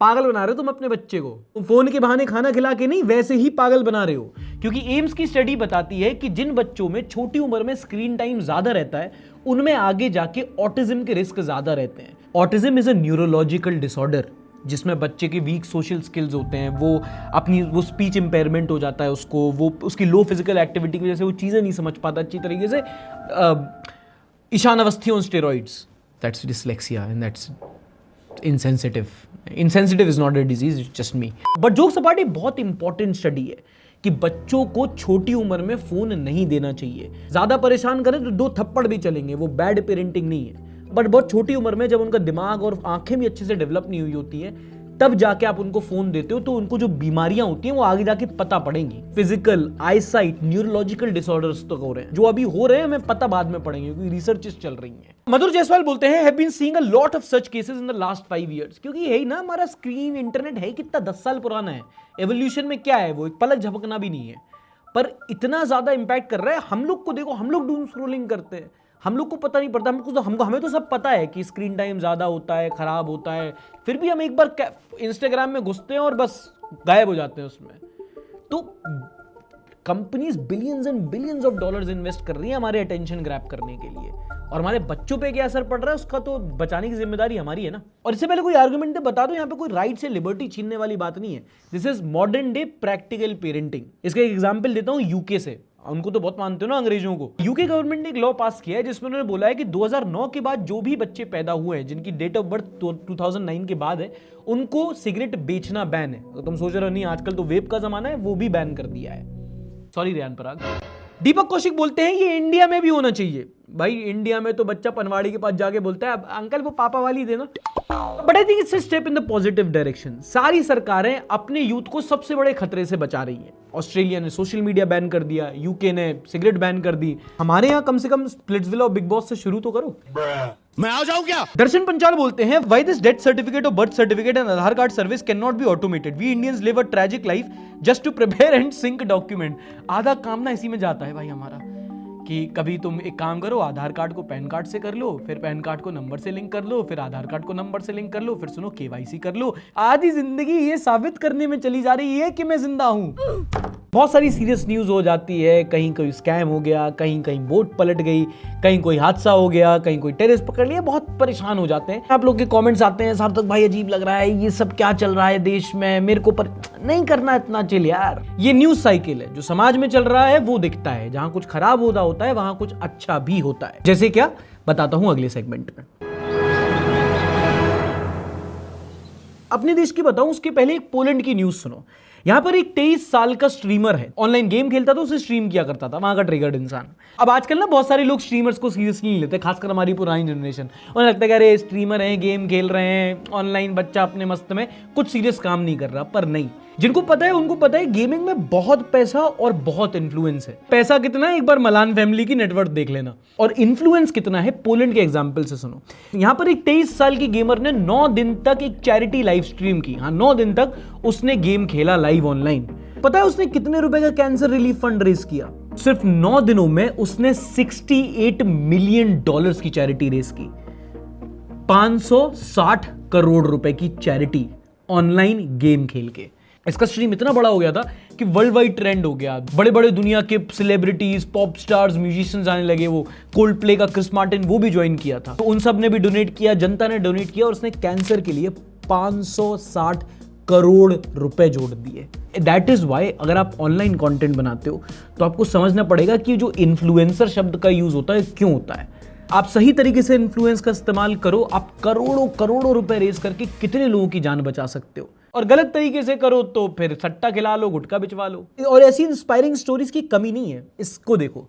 पागल बना रहे हो तुम अपने बच्चे को। तुम फोन के बहाने खाना खिला के नहीं, वैसे ही पागल बना रहे हो। क्योंकि एम्स की स्टडी बताती है कि जिन बच्चों में छोटी उम्र में स्क्रीन टाइम ज्यादा रहता है उनमें आगे जाके ऑटिज्म के रिस्क ज्यादा रहते हैं। Autism is a neurological disorder जिसमें बच्चे के वीक सोशल स्किल्स होते हैं, वो स्पीच इंपेयरमेंट हो जाता है उसको, वो उसकी लो फिजिकल एक्टिविटी की वजह से वो चीजें नहीं समझ पाता अच्छी तरीके से। Ishaan Awasthi on steroids, that's dyslexia and that's insensitive is not a disease, it's just me. But jokes apart, एक बहुत इंपॉर्टेंट स्टडी है कि बच्चों को छोटी उम्र में फोन नहीं देना चाहिए। ज्यादा परेशान करें तो 2 थप्पड़ भी चलेंगे, वो बैड पेरेंटिंग नहीं है। बट बहुत छोटी उम्र में जब उनका दिमाग और आंखें भी अच्छे से डेवलप नहीं हुई होती है, तब जाके आप उनको फोन देते हो तो उनको जो बीमारियां होती हैं वो आगे जाके पता पड़ेंगी। फिजिकल, आईसाइट, न्यूरोलॉजिकल डिसऑर्डर्स तो हो रहे हैं, जो अभी हो रहे हैं हमें पता बाद में पड़ेंगे क्योंकि रिसर्चेस चल रही हैं। मधुर जायसवाल बोलते हैं, have been seeing a lot of such cases in the last 5 years। क्योंकि यही ना, हमारा स्क्रीन इंटरनेट है कितना 10 साल पुराना है। एवोल्यूशन में क्या है, वो एक पलक झपकना भी नहीं है, पर इतना ज्यादा इंपैक्ट कर रहा है। हम लोग को देखो, हम लोग डूम स्क्रोलिंग करते हैं, हम लोग को पता नहीं पड़ता। हमें तो सब पता है कि स्क्रीन टाइम ज्यादा होता है, खराब होता है, फिर भी हम एक बार इंस्टाग्राम में घुसते हैं और बस गायब हो जाते हैं उसमें। तो companies billions and billions of dollars invest कर रही है हमारे अटेंशन ग्रैब करने के लिए, और हमारे बच्चों पे क्या असर पड़ रहा है उसका तो बचाने की जिम्मेदारी हमारी है ना। और इससे पहले कोई आर्गुमेंट बता दो, यहाँ पे कोई राइट से लिबर्टी छीनने वाली बात नहीं है। This is modern day practical parenting. इसका एक एग्जांपल देता हूँ यूके से। उनको तो बहुत मानते हो ना अंग्रेजों को। यूके गवर्नमेंट ने एक लॉ पास किया है जिसमें उन्होंने बोला है कि 2009 के बाद जो भी बच्चे पैदा हुए हैं जिनकी डेट ऑफ बर्थ 2009 के बाद है, उनको सिगरेट बेचना बैन है। तो तुम सोच रहे हो नहीं, आजकल तो वेप का जमाना है, वो भी बैन कर दिया है। सॉरी रेहान पराग। दीपक कौशिक बोलते हैं ये इंडिया में भी होना चाहिए। भाई इंडिया में तो बच्चा पनवाड़ी के पास जाके बोलता है अंकल वो पापा वाली देना। But I think it's a step in the positive direction. सारी सरकारें अपने यूथ को सबसे बड़े खतरे से बचा रही हैं। ऑस्ट्रेलिया ने सोशल मीडिया बैन कर दिया, यूके ने सिगरेट बैन कर दी। हमारे यहाँ कम से कम स्प्लिट्सविला और बिग बॉस से शुरू तो करो। मैं आ जाऊं क्या? दर्शन पंचाल बोलते हैं व्हाई दिस डेथ सर्टिफिकेट और birth certificate and Aadhaar card service can not be automated. We Indians live a tragic life just to prepare and sync document. आधा काम ना इसी में जाता है भाई हमारा, कि कभी तुम एक काम करो, आधार कार्ड को पैन कार्ड से कर लो, फिर पैन कार्ड को नंबर से लिंक कर लो, फिर आधार कार्ड को नंबर से लिंक कर लो, फिर सुनो केवाईसी कर लो। आधी जिंदगी ये साबित करने में चली जा रही है कि मैं जिंदा हूं। बहुत सारी सीरियस न्यूज हो जाती है, कहीं कोई स्कैम हो गया, कहीं कहीं बोट पलट गई, कहीं कोई हादसा हो गया, कहीं कोई टेररिस्ट पकड़ लिया, बहुत परेशान हो जाते हैं। आप लोग के कमेंट्स आते हैं, सार्थक भाई अजीब लग रहा है, ये सब क्या चल रहा है देश में, मेरे को नहीं करना इतना चिल यार। ये न्यूज साइकिल है, जो समाज में चल रहा है वो दिखता है, जहां कुछ खराब होता है वहां कुछ अच्छा भी होता है। जैसे क्या, बताता हूं अगले सेगमेंट में। अपने देश की बताऊं उसके पहले एक पोलैंड की न्यूज सुनो। यहां पर एक 23 साल का स्ट्रीमर है, ऑनलाइन गेम खेलता था, उसे स्ट्रीम किया करता था, वहां का ट्रिगर्ड इंसान। अब आजकल ना बहुत सारे लोग स्ट्रीमर्स को सीरियसली नहीं लेते, खासकर हमारी पुरानी जनरेशन। उन्हें लगता है कि अरे स्ट्रीमर हैं, गेम खेल रहे हैं, ऑनलाइन बच्चा अपने मस्त में कुछ सीरियस काम नहीं कर रहा। पर नहीं, जिनको पता है उनको पता है गेमिंग में बहुत पैसा और बहुत इन्फ्लुएंस है। पैसा कितना है, एक बार मलान फैमिली की नेटवर्क देख लेना, और इन्फ्लुएंस कितना है पोलैंड के एग्जांपल से सुनो। यहां पर एक 23 साल की गेमर ने 9 दिन तक एक चैरिटी लाइव स्ट्रीम की। हाँ, 9 दिन तक उसने गेम खेला लाइव ऑनलाइन। पता है उसने कितने रुपए का कैंसर रिलीफ फंड रेज किया? सिर्फ 9 दिनों में उसने $68 मिलियन की चैरिटी रेज की। 560 करोड़ रुपए की चैरिटी ऑनलाइन गेम खेल के। इसका स्ट्रीम इतना बड़ा हो गया था कि वर्ल्ड वाइड ट्रेंड हो गया। बड़े बड़े दुनिया के सेलिब्रिटीज, पॉप स्टार्स, म्यूजिशियंस आने लगे। वो कोल्ड प्ले का क्रिस मार्टिन वो भी ज्वाइन किया था, तो उन सब ने भी डोनेट किया, जनता ने डोनेट किया, और उसने कैंसर के लिए 560 करोड़ रुपए जोड़ दिए। दैट इज वाई अगर आप ऑनलाइन कंटेंट बनाते हो तो आपको समझना पड़ेगा कि जो इन्फ्लुएंसर शब्द का यूज होता है क्यों होता है। आप सही तरीके से इन्फ्लुएंस का इस्तेमाल करो, आप करोड़ों करोड़ों रुपए रेज करके कितने लोगों की जान बचा सकते हो। और गलत तरीके से करो तो फिर सट्टा खिला लो, गुटखा बिचवा लो। और ऐसी इंस्पायरिंग स्टोरीज की कमी नहीं है। इसको देखो,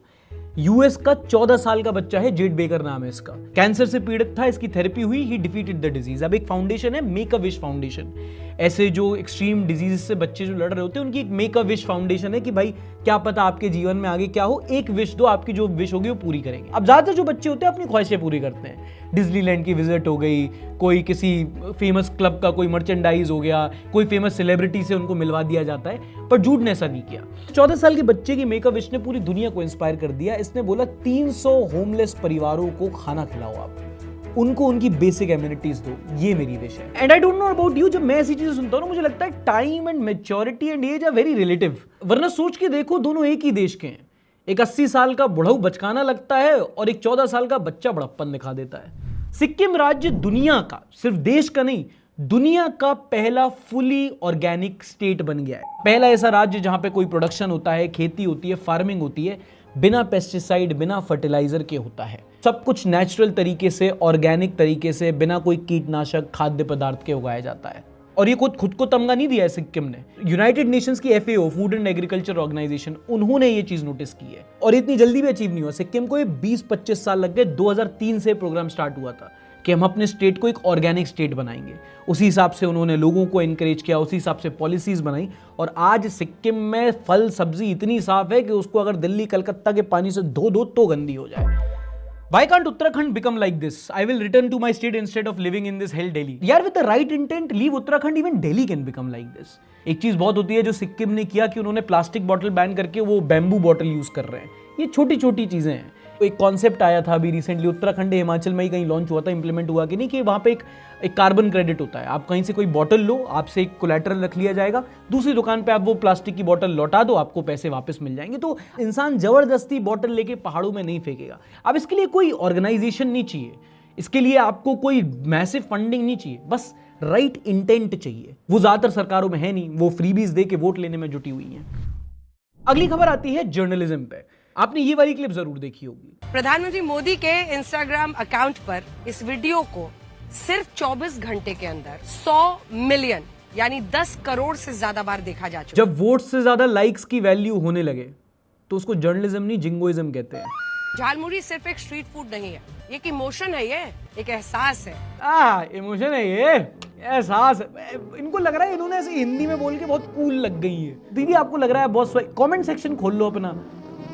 यूएस का 14 साल का बच्चा है, जेड बेकर नाम है इसका, कैंसर से पीड़ित था, इसकी थेरेपी हुई, ही डिफीटेड द डिजीज। अब एक फाउंडेशन है, मेक अ विश फाउंडेशन। ऐसे जो एक्सट्रीम डिजीज से बच्चे जो लड़ रहे होते हैं उनकी एक मेक अ विश फाउंडेशन है कि भाई क्या पता आपके जीवन में आगे क्या हो, एक विश दो, आपकी जो विश होगी वो पूरी करेंगे। अब ज्यादातर जो बच्चे होते हैं अपनी ख्वाहिशें पूरी करते हैं। डिज्नीलैंड की विजिट हो गई, कोई किसी फेमस क्लब का कोई मर्चेंडाइज हो गया, कोई फेमस सेलिब्रिटी से उनको मिलवा दिया जाता है, पर जूड ने ऐसा नहीं किया। 14 साल के बच्चे की मेक अ विश ने पूरी दुनिया को इंस्पायर कर दिया। इसने बोला 300 होमलेस परिवारों को खाना खिलाओ, आप उनको उनकी बेसिक एमिनिटीज दो, ये मेरी विश है। And I don't know about you, जब मैं ऐसी चीजें सुनता हूं मुझे लगता है time and maturity and age are very relative. वरना सोच के देखो, दोनों एक ही देश के हैं। एक 80 साल का बुढ़ऊ बचकाना लगता है और एक 14 साल का बच्चा बड़प्पन दिखा देता है। सिक्किम राज्य दुनिया का, सिर्फ देश का नहीं, दुनिया का पहला फुली ऑर्गेनिक स्टेट बन गया है। पहला ऐसा राज्य जहां पे कोई प्रोडक्शन होता है, खेती होती है, फार्मिंग होती है। बिना पेस्टिसाइड, बिना फर्टिलाइजर के होता है। सब कुछ नेचुरल तरीके से, ऑर्गेनिक तरीके से, बिना कोई कीटनाशक खाद्य पदार्थ के उगाया जाता है। और ये खुद को तमगा नहीं दिया है सिक्किम ने। यूनाइटेड नेशंस की FAO, food and agriculture organisation, उन्होंने ये चीज नोटिस की है। और इतनी जल्दी भी अचीव नहीं हुआ। सिक्किम को ये 20-25 साल लग गए। 2003 से प्रोग्राम स्टार्ट हुआ था कि हम अपने स्टेट को एक ऑर्गेनिक स्टेट बनाएंगे। उसी हिसाब से उन्होंने लोगों को एनकरेज किया, उसी हिसाब से पॉलिसीज बनाई। और आज सिक्किम में फल सब्जी इतनी साफ है कि उसको अगर दिल्ली कलकत्ता के पानी से धो दो तो गंदी हो जाए। Why can't Uttarakhand become like this? I will return to my state instead of living in this hell Delhi. यार with the right intent, leave Uttarakhand, even Delhi can become like this. एक चीज बहुत होती है जो सिक्किम ने किया कि उन्होंने प्लास्टिक बॉटल बैन करके वो बैम्बू बॉटल यूज कर रहे हैं। ये छोटी छोटी चीजें हैं। एक कॉन्सेप्ट आया था अभी रिसेंटली, उत्तराखंड हिमाचल में ही कहीं लॉन्च हुआ था, इंप्लीमेंट हुआ कि नहीं, कि वहाँ पे एक कार्बन क्रेडिट होता है। आप कहीं से कोई बॉटल लो, आपसे एक कोलैटरल रख लिया जाएगा, दूसरी दुकान पे आप वो प्लास्टिक की बॉटल लौटा दो, आपको पैसे वापस मिल जाएंगे। तो इंसान जबरदस्ती बॉटल लेके पहाड़ों में नहीं फेंकेगा। अब इसके लिए कोई ऑर्गेनाइजेशन नहीं चाहिए, इसके लिए आपको कोई मैसिव फंडिंग नहीं चाहिए, बस राइट इंटेंट चाहिए। वो ज्यादातर सरकारों में है नहीं, वो फ्रीबीज दे के वोट लेने में जुटी हुई हैं। अगली खबर आती है जर्नलिज्म पे। आपने ये वाली क्लिप जरूर देखी होगी। प्रधानमंत्री मोदी के इंस्टाग्राम अकाउंट पर इस वीडियो को सिर्फ 24 घंटे के अंदर 100 मिलियन यानी 10 करोड़ से ज्यादा बार देखा जा चुका। जब वोट से ज्यादा लाइक्स की वैल्यू होने लगे तो उसको जर्नलिज्म नहीं, जिंगोइज्म कहते हैं। झालमुड़ी सिर्फ एक स्ट्रीट फूड नहीं है, ये एक इमोशन है, ये एक एहसास है। इमोशन है, ये एहसास है। इनको लग रहा है इन्होंने ऐसे हिंदी में बोल के बहुत कूल लग गई है। दीदी आपको लग रहा है बहुत। कमेंट सेक्शन खोल लो अपना,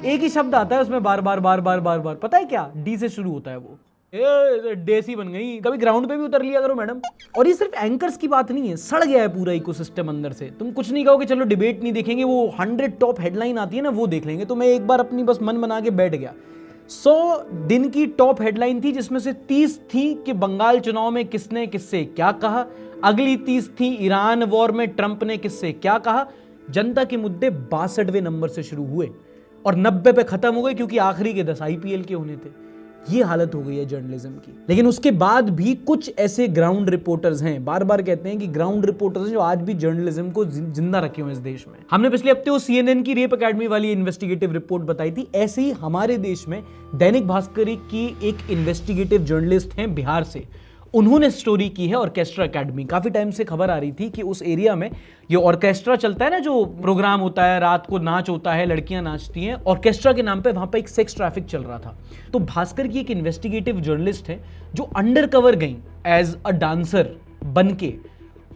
एक ही शब्द आता है उसमें बार बार बार बार बार बार, पता है क्या, डी से शुरू होता है वो। देसी बन गई। कभी ग्राउंड पे भी उतर लिया करो मैडम। और ये सिर्फ एंकर्स की बात नहीं है, सड़ गया है पूरा इकोसिस्टम अंदर से। तुम कुछ नहीं कहोगे चलो डिबेट नहीं देखेंगे, वो 100 टॉप हेडलाइन आती है ना, वो देख लेंगे। तो मैं एक बार अपनी बस मन बना के बैठ गया। 100 दिन की टॉप हेडलाइन थी, जिसमें से 30 थी कि बंगाल चुनाव में किसने किससे क्या कहा, अगली 30 थी ईरान वॉर में ट्रंप ने किससे क्या कहा। जनता के मुद्दे 62वें नंबर से शुरू हुए और 90 पे खत्म हो गए, क्योंकि आखिरी के 10 IPL के होने थे। ये हालत हो गई है जर्नलिज्म की। लेकिन उसके बाद भी कुछ ऐसे ग्राउंड रिपोर्टर्स हैं, बार बार कहते हैं कि ग्राउंड रिपोर्टर्स हैं, जो आज भी जर्नलिज्म को जिंदा रखे हुए इस देश में। हमने पिछले हफ्ते वो CNN की रेप एकेडमी वाली इन्वेस्टिगेटिव रिपोर्ट बताई थी। ऐसे ही हमारे देश में दैनिक भास्कर की एक इन्वेस्टिगेटिव जर्नलिस्ट हैं बिहार से, उन्होंने स्टोरी की है ऑर्केस्ट्रा एकेडमी। काफी टाइम से खबर आ रही थी कि उस एरिया में ये ऑर्केस्ट्रा चलता है ना, जो प्रोग्राम होता है, रात को नाच होता है, लड़कियां नाचती हैं, ऑर्केस्ट्रा के नाम पे वहां पे एक सेक्स ट्रैफिक चल रहा था। तो भास्कर की एक इन्वेस्टिगेटिव जर्नलिस्ट है जो अंडर कवर गई एज अ डांसर बन के,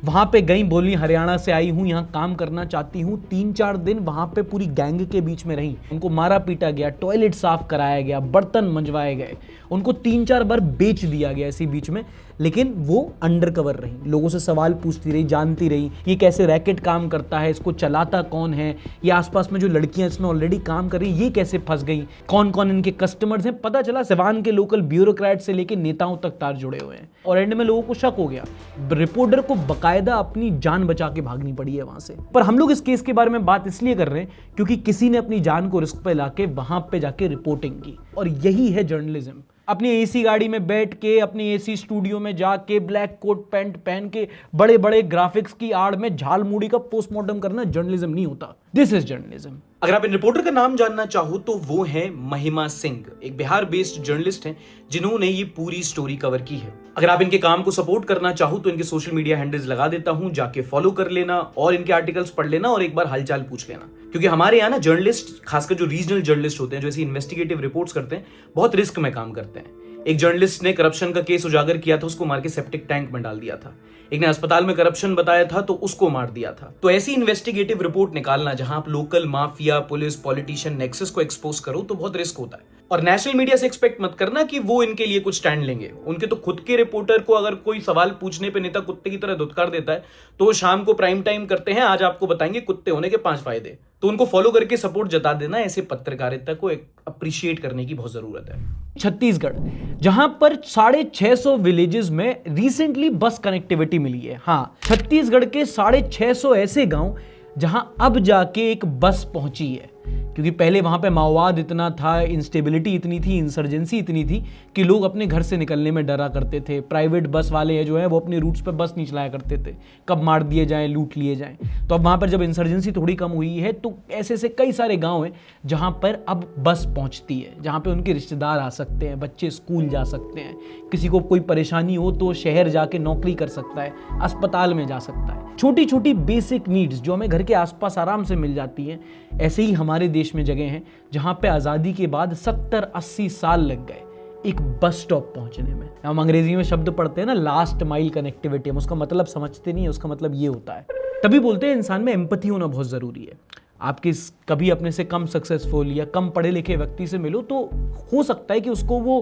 वहां पे गई, बोली हरियाणा से आई हूं, यहां काम करना चाहती हूं। 3-4 दिन वहां पे पूरी गैंग के बीच में रही, उनको मारा पीटा गया, टॉयलेट साफ कराया गया, बर्तन मंजवाए गए, उनको 3-4 बार बेच दिया गया इसी बीच में। लेकिन वो अंडर कवर रही, लोगों से सवाल पूछती रही, जानती रही ये कैसे रैकेट काम करता है, इसको चलाता कौन है, ये आसपास में जो लड़कियां इसमें ऑलरेडी काम कर रही ये कैसे फंस गई, कौन कौन इनके कस्टमर्स हैं। पता चला सिवान के लोकल ब्यूरोक्रेट से लेके नेताओं तक तार जुड़े हुए हैं। और एंड में लोगों को शक हो गया, रिपोर्टर को बकायदा अपनी जान बचा के भागनी पड़ी है वहां से। पर हम लोग इस केस के बारे में बात इसलिए कर रहे हैं क्योंकि किसी ने अपनी जान को रिस्क पे लाके वहां पे जाके रिपोर्टिंग की। और यही है जर्नलिज्म। अपनी AC गाड़ी में बैठ के, अपनी AC स्टूडियो में जाके, ब्लैक कोट पैंट पहन के, बड़े बड़े ग्राफिक्स की आड़ में झालमुड़ी का पोस्टमार्टम करना जर्नलिज्म नहीं होता। This is journalism. अगर आप इन रिपोर्टर का नाम जानना चाहो तो वो है महिमा सिंह, एक बिहार बेस्ड जर्नलिस्ट हैं जिन्होंने ये पूरी स्टोरी कवर की है। अगर आप इनके काम को सपोर्ट करना चाहो तो इनके सोशल मीडिया हैंडल्स लगा देता हूं, जाके फॉलो कर लेना और इनके आर्टिकल्स पढ़ लेना और एक बार हालचाल पूछ लेना। क्योंकि हमारे यहाँ ना जर्नलिस्ट, खासकर जो रीजनल जर्नलिस्ट होते हैं, जो ऐसी इन्वेस्टिगेटिव रिपोर्ट्स करते हैं, बहुत रिस्क में काम करते हैं। एक जर्नलिस्ट ने करप्शन का केस उजागर किया था, उसको मार के सेप्टिक टैंक में डाल दिया था। एक ने अस्पताल में करप्शन बताया था तो उसको मार दिया था। तो ऐसी इन्वेस्टिगेटिव रिपोर्ट निकालना जहां आप local mafia, police, politician nexus को एक्सपोज करो तो बहुत रिस्क होता है। और नेशनल मीडिया से एक्सपेक्ट मत करना कि वो इनके लिए कुछ स्टैंड लेंगे। उनके तो खुद के रिपोर्टर को अगर कोई सवाल पूछने पे नेता कुत्ते की तरह धुतकार देता है तो वो शाम को प्राइम टाइम करते हैं, आज आपको बताएंगे कुत्ते होने के 5 फायदे। तो उनको फॉलो करके सपोर्ट जता देना, ऐसे पत्रकारिता को अप्रिशिएट करने की बहुत जरूरत है। छत्तीसगढ़, जहां पर 650 विलेजेस में रिसेंटली बस कनेक्टिविटी मिली है। हाँ, छत्तीसगढ़ के 650 ऐसे गांव जहां अब जाके एक बस पहुंची है। क्योंकि पहले वहाँ पे माओवाद इतना था, इंस्टेबिलिटी इतनी थी, इंसर्जेंसी इतनी थी कि लोग अपने घर से निकलने में डरा करते थे। प्राइवेट बस वाले हैं जो है वो अपने रूट्स पे बस नहीं चलाया करते थे, कब मार दिए जाएं, लूट लिए जाएं। तो अब वहाँ पर जब इंसर्जेंसी थोड़ी कम हुई है तो ऐसे ऐसे कई सारे गाँव हैं जहाँ पर अब बस पहुँचती है, जहाँ पर उनके रिश्तेदार आ सकते हैं, बच्चे स्कूल जा सकते हैं, किसी को कोई परेशानी हो तो शहर जाके नौकरी कर सकता है, अस्पताल में जा सकता है। छोटी छोटी बेसिक नीड्स जो हमें घर के आसपास आराम से मिल जाती हैं, ऐसे ही हमारे देश में जगह हैं जहां पे आज़ादी के बाद 70-80 साल लग गए एक बस स्टॉप पहुंचने में। हम अंग्रेजी में शब्द पढ़ते हैं ना, लास्ट माइल कनेक्टिविटी, हम उसका मतलब समझते नहीं है, उसका मतलब ये होता है। तभी बोलते हैं इंसान में एम्पैथी होना बहुत ज़रूरी है। आप कभी अपने से कम सक्सेसफुल या कम पढ़े लिखे व्यक्ति से मिलो तो हो सकता है कि उसको वो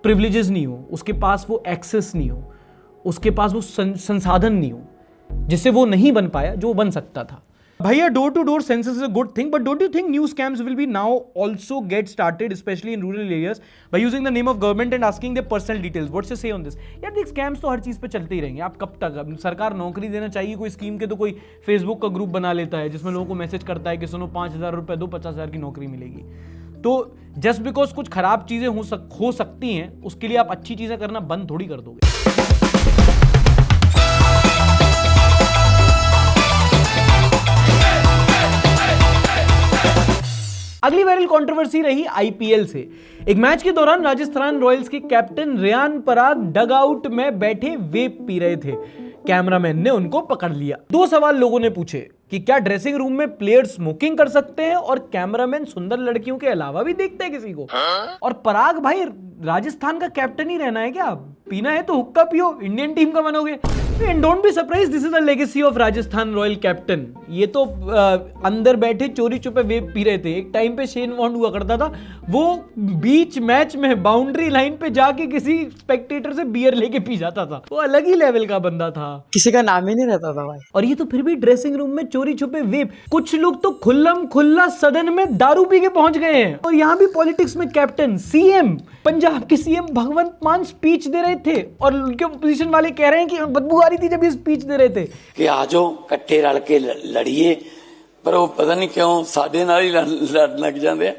प्रिविलेजेस नहीं हो, उसके पास वो एक्सेस नहीं हो, उसके पास वो संसाधन नहीं हो जिससे वो नहीं बन पाया जो बन सकता था। भैया, door to door census is a good thing, but don't you think new scams will be now also get started, especially in rural areas, by using the name of government and asking their personal details? What's your say on this? यार देख, scams तो हर चीज पे चलते ही रहेंगे। आप कब तक? अब सरकार नौकरी देना चाहिए कोई स्कीम के तो कोई फेसबुक का ग्रुप बना लेता है जिसमें लोगों को मैसेज करता है कि सुनो 5,000 रुपए दो, 50,000 की नौकरी मिलेगी। तो जस्ट बिकॉज कुछ खराब चीजें हो सकती हैं उसके लिए आप अच्छी चीजें करना बंद थोड़ी कर दोगे। अगली वायरल कंट्रोवर्सी रही आईपीएल से। एक मैच के दौरान राजस्थान रॉयल्स के कैप्टन रियान पराग डग आउट में बैठे वेप पी रहे थे। कैमरामैन ने उनको पकड़ लिया। 2 सवाल लोगों ने पूछे कि क्या ड्रेसिंग रूम में प्लेयर स्मोकिंग कर सकते हैं और कैमरामैन सुंदर लड़कियों के अलावा भी देखते हैं किसी को? और पराग भाई, राजस्थान का कैप्टन ही रहना है क्या? पीना है तो हुक्का पियो, इंडियन टीम का बनोगे। And don't be surprise, this is the legacy of Rajasthan royal captain. ये तो अंदर बैठे चोरी छुपे वेप पी रहे थे। एक टाइम पे शेन वॉर्न हुआ करता था, वो बीच मैच में बाउंड्री लाइन पे जाके किसी स्पेक्टेटर से बियर लेके पी जाता था। वो अलग ही लेवल का बंदा था, किसी का नाम ही नहीं रहता था भाई। और ये तो फिर भी ड्रेसिंग रूम में चोरी छुपे वेप। कुछ लोग तो खुल्लम खुल्ला सदन में दारू पी के पहुंच गए हैं। और यहाँ भी पॉलिटिक्स में कैप्टन, सीएम, पंजाब के सीएम भगवंत मान स्पीच दे रहे थे और उनके अपोजिशन वाले कह रहे हैं कि बदबू आ रही थी जब ये स्पीच दे रहे थे कि आजो कट्ठे रल के लड़िए, पर वो पता नहीं क्यों साडे नाल ही लड़ लग जाते हैं।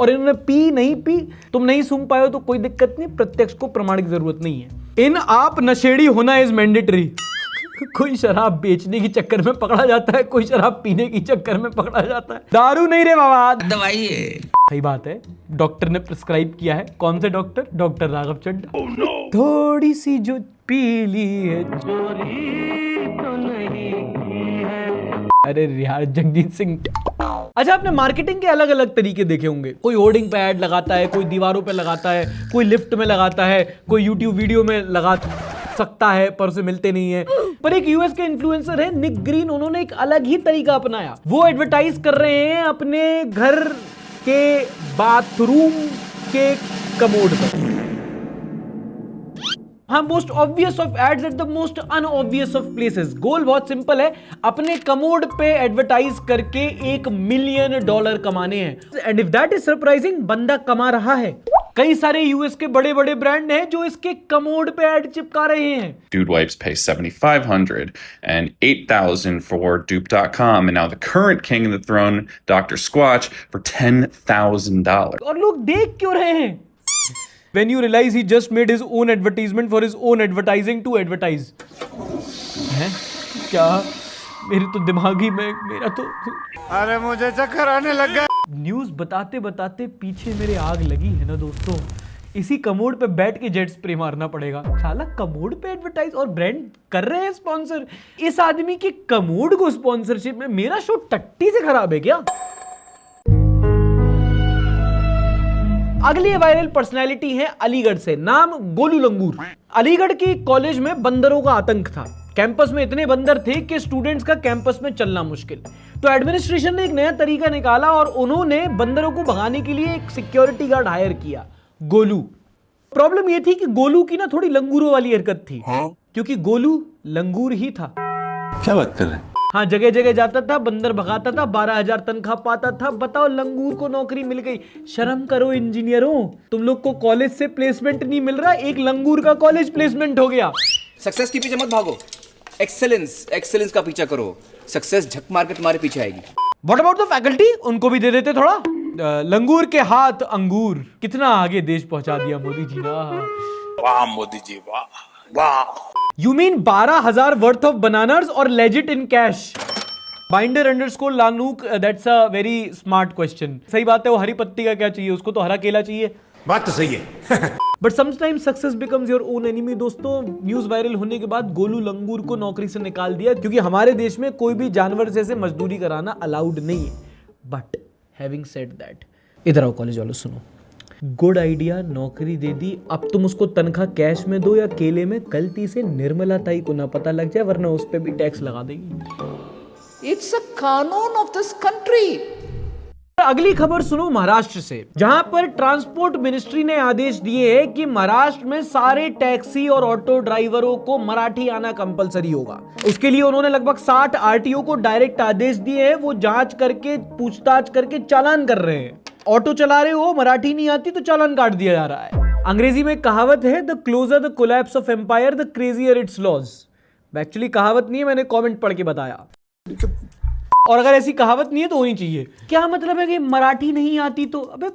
और इन्होंने पी नहीं पी, तुम नहीं सुन पाए हो तो कोई दिक्कत नहीं, प्रत्यक्ष को प्रमाण की जरूरत नहीं है। इन आप नशेड़ी होना इज मैंडेटरी। कोई शराब बेचने की चक्कर में पकड़ा जाता है, कोई शराब पीने की चक्कर में पकड़ा जाता है। दारू नहीं रे बाबा, दवाई है। सही बात है, डॉक्टर ने प्रिस्क्राइब किया है। कौन से doctor? Doctor Raghav Chadha. oh, no. थोड़ी सी जो पीली है चोरी तो नहीं है। अरे यार, जगजीत सिंह। अच्छा, आपने मार्केटिंग के अलग अलग तरीके देखे होंगे। कोई होर्डिंग पे ऐड लगाता है, कोई दीवारों पे लगाता है, कोई लिफ्ट में लगाता है, कोई यूट्यूब वीडियो में लगा सकता है पर उसे मिलते नहीं है। पर एक यूएस के इन्फ्लुएंसर है निक ग्रीन, उन्होंने एक अलग ही तरीका अपनाया। वो एडवर्टाइज कर रहे हैं अपने घर के बाथरूम के कमोड पर। हाँ, most obvious of ads at the most unobvious of places. Goal बहुत सिंपल है, अपने कमोड पे एडवर्टाइज करके $1 मिलियन कमाने हैं। And if that is surprising, बंदा कमा रहा है। कई सारे यूएस के बड़े बड़े ब्रांड हैं जो इसके कमोड पे ऐड चिपका रहे हैं। Dude Wipes pays $7,500 and $8,000 for Dupe.com, and now the current king of the throne, Dr. Squatch, for $10,000. और लोग देख क्यों रहे हैं? When you realize he just made his own advertisement for his own advertising to advertise. हैं? क्या? मेरे तो दिमागी में मेरा तो, अरे मुझे चक्कर आने लग गया। न्यूज बताते बताते पीछे मेरे आग लगी है ना दोस्तों। इसी कमोड पे बैठ के जेट स्प्रे मारना पड़ेगा। साला कमोड पे एडवर्टाइज और ब्रांड कर रहे हैं स्पॉन्सर। इस आदमी की कमोड को स्पॉन्सरशिप में मेरा शो टट्टी से खराब है क्या? अगली वायरल पर्सनैलिटी है अलीगढ़ से, नाम गोलू लंगूर। अलीगढ़ की कॉलेज में बंदरों का आतंक था। कैंपस में इतने बंदर थे कि स्टूडेंट्स का कैंपस में चलना मुश्किल। तो एडमिनिस्ट्रेशन ने एक नया तरीका निकाला और उन्होंने बंदरों को भगाने के लिए एक सिक्योरिटी गार्ड हायर किया, गोलू। प्रॉब्लम यह थी कि गोलू की ना थोड़ी लंगूरों वाली हरकत थी। क्योंकि गोलू लंगूर ही था। क्या बात कर रहे हैं? हाँ, जगह जगह जाता था, बंदर भगाता था, 12,000 तनख्वाह पाता था। बताओ, लंगूर को नौकरी मिल गई। शर्म करो इंजीनियरों, तुम लोग को कॉलेज से प्लेसमेंट नहीं मिल रहा, एक लंगूर का कॉलेज प्लेसमेंट हो गया। सक्सेस के पीछे मत भागो, एक्सेलेंस का पीछा करो। सक्सेस झक मार के तुम्हारे पीछे आएगी। What about the faculty? उनको भी दे देते थोड़ा। लंगूर के हाथ अंगूर, कितना आगे देश पहुंचा दिया मोदी जी ना। वाह मोदी जी वाह वाह। You mean 12,000 worth of bananas or legit in cash? Binder_Lanuk, that's a very smart question. सही बात है, वो हरी पत्ती का क्या चाहिए उसको, तो हरा केला चाहिए। बात तो सही है। But sometimes success becomes your own enemy। दोस्तों, न्यूज वायरल होने के बाद गोलू लंगूर को नौकरी से निकाल दिया, क्योंकि हमारे देश में कोई भी जानवर जैसे मजदूरी कराना अलाउड नहीं है। बट हैविंग सेड दैट, इधर आओ कॉलेज वालों, सुनो। गुड आइडिया, नौकरी दे दी, अब तुम उसको तनख्वाह कैश में दो या केले में, गलती से निर्मला ताई को ना पता लग जाए, वरना उस पर भी टैक्स लगा देगी। इट्स अ कानून ऑफ दिस कंट्री। अगली खबर सुनो महाराष्ट्र से, जहां पर ट्रांसपोर्ट मिनिस्ट्री ने आदेश दिए हैं कि महाराष्ट्र में सारे टैक्सी और ऑटो ड्राइवरों को मराठी आना कंपलसरी होगा। उसके लिए उन्होंने लगभग 60 आरटीओ को डायरेक्ट आदेश दिए हैं, वो जांच करके पूछताछ करके चालान कर रहे हैं। ऑटो चला रहे हो, मराठी नहीं आती तो चालान काट दिया जा रहा है। अंग्रेजी में कहावत है, the closer the collapse of empire the crazier its laws. Actually कहावत नहीं है, मैंने कमेंट पढ़ के बताया, और अगर ऐसी कहावत नहीं है तो होनी चाहिए। क्या मतलब है कि मराठी नहीं आती तो, अबे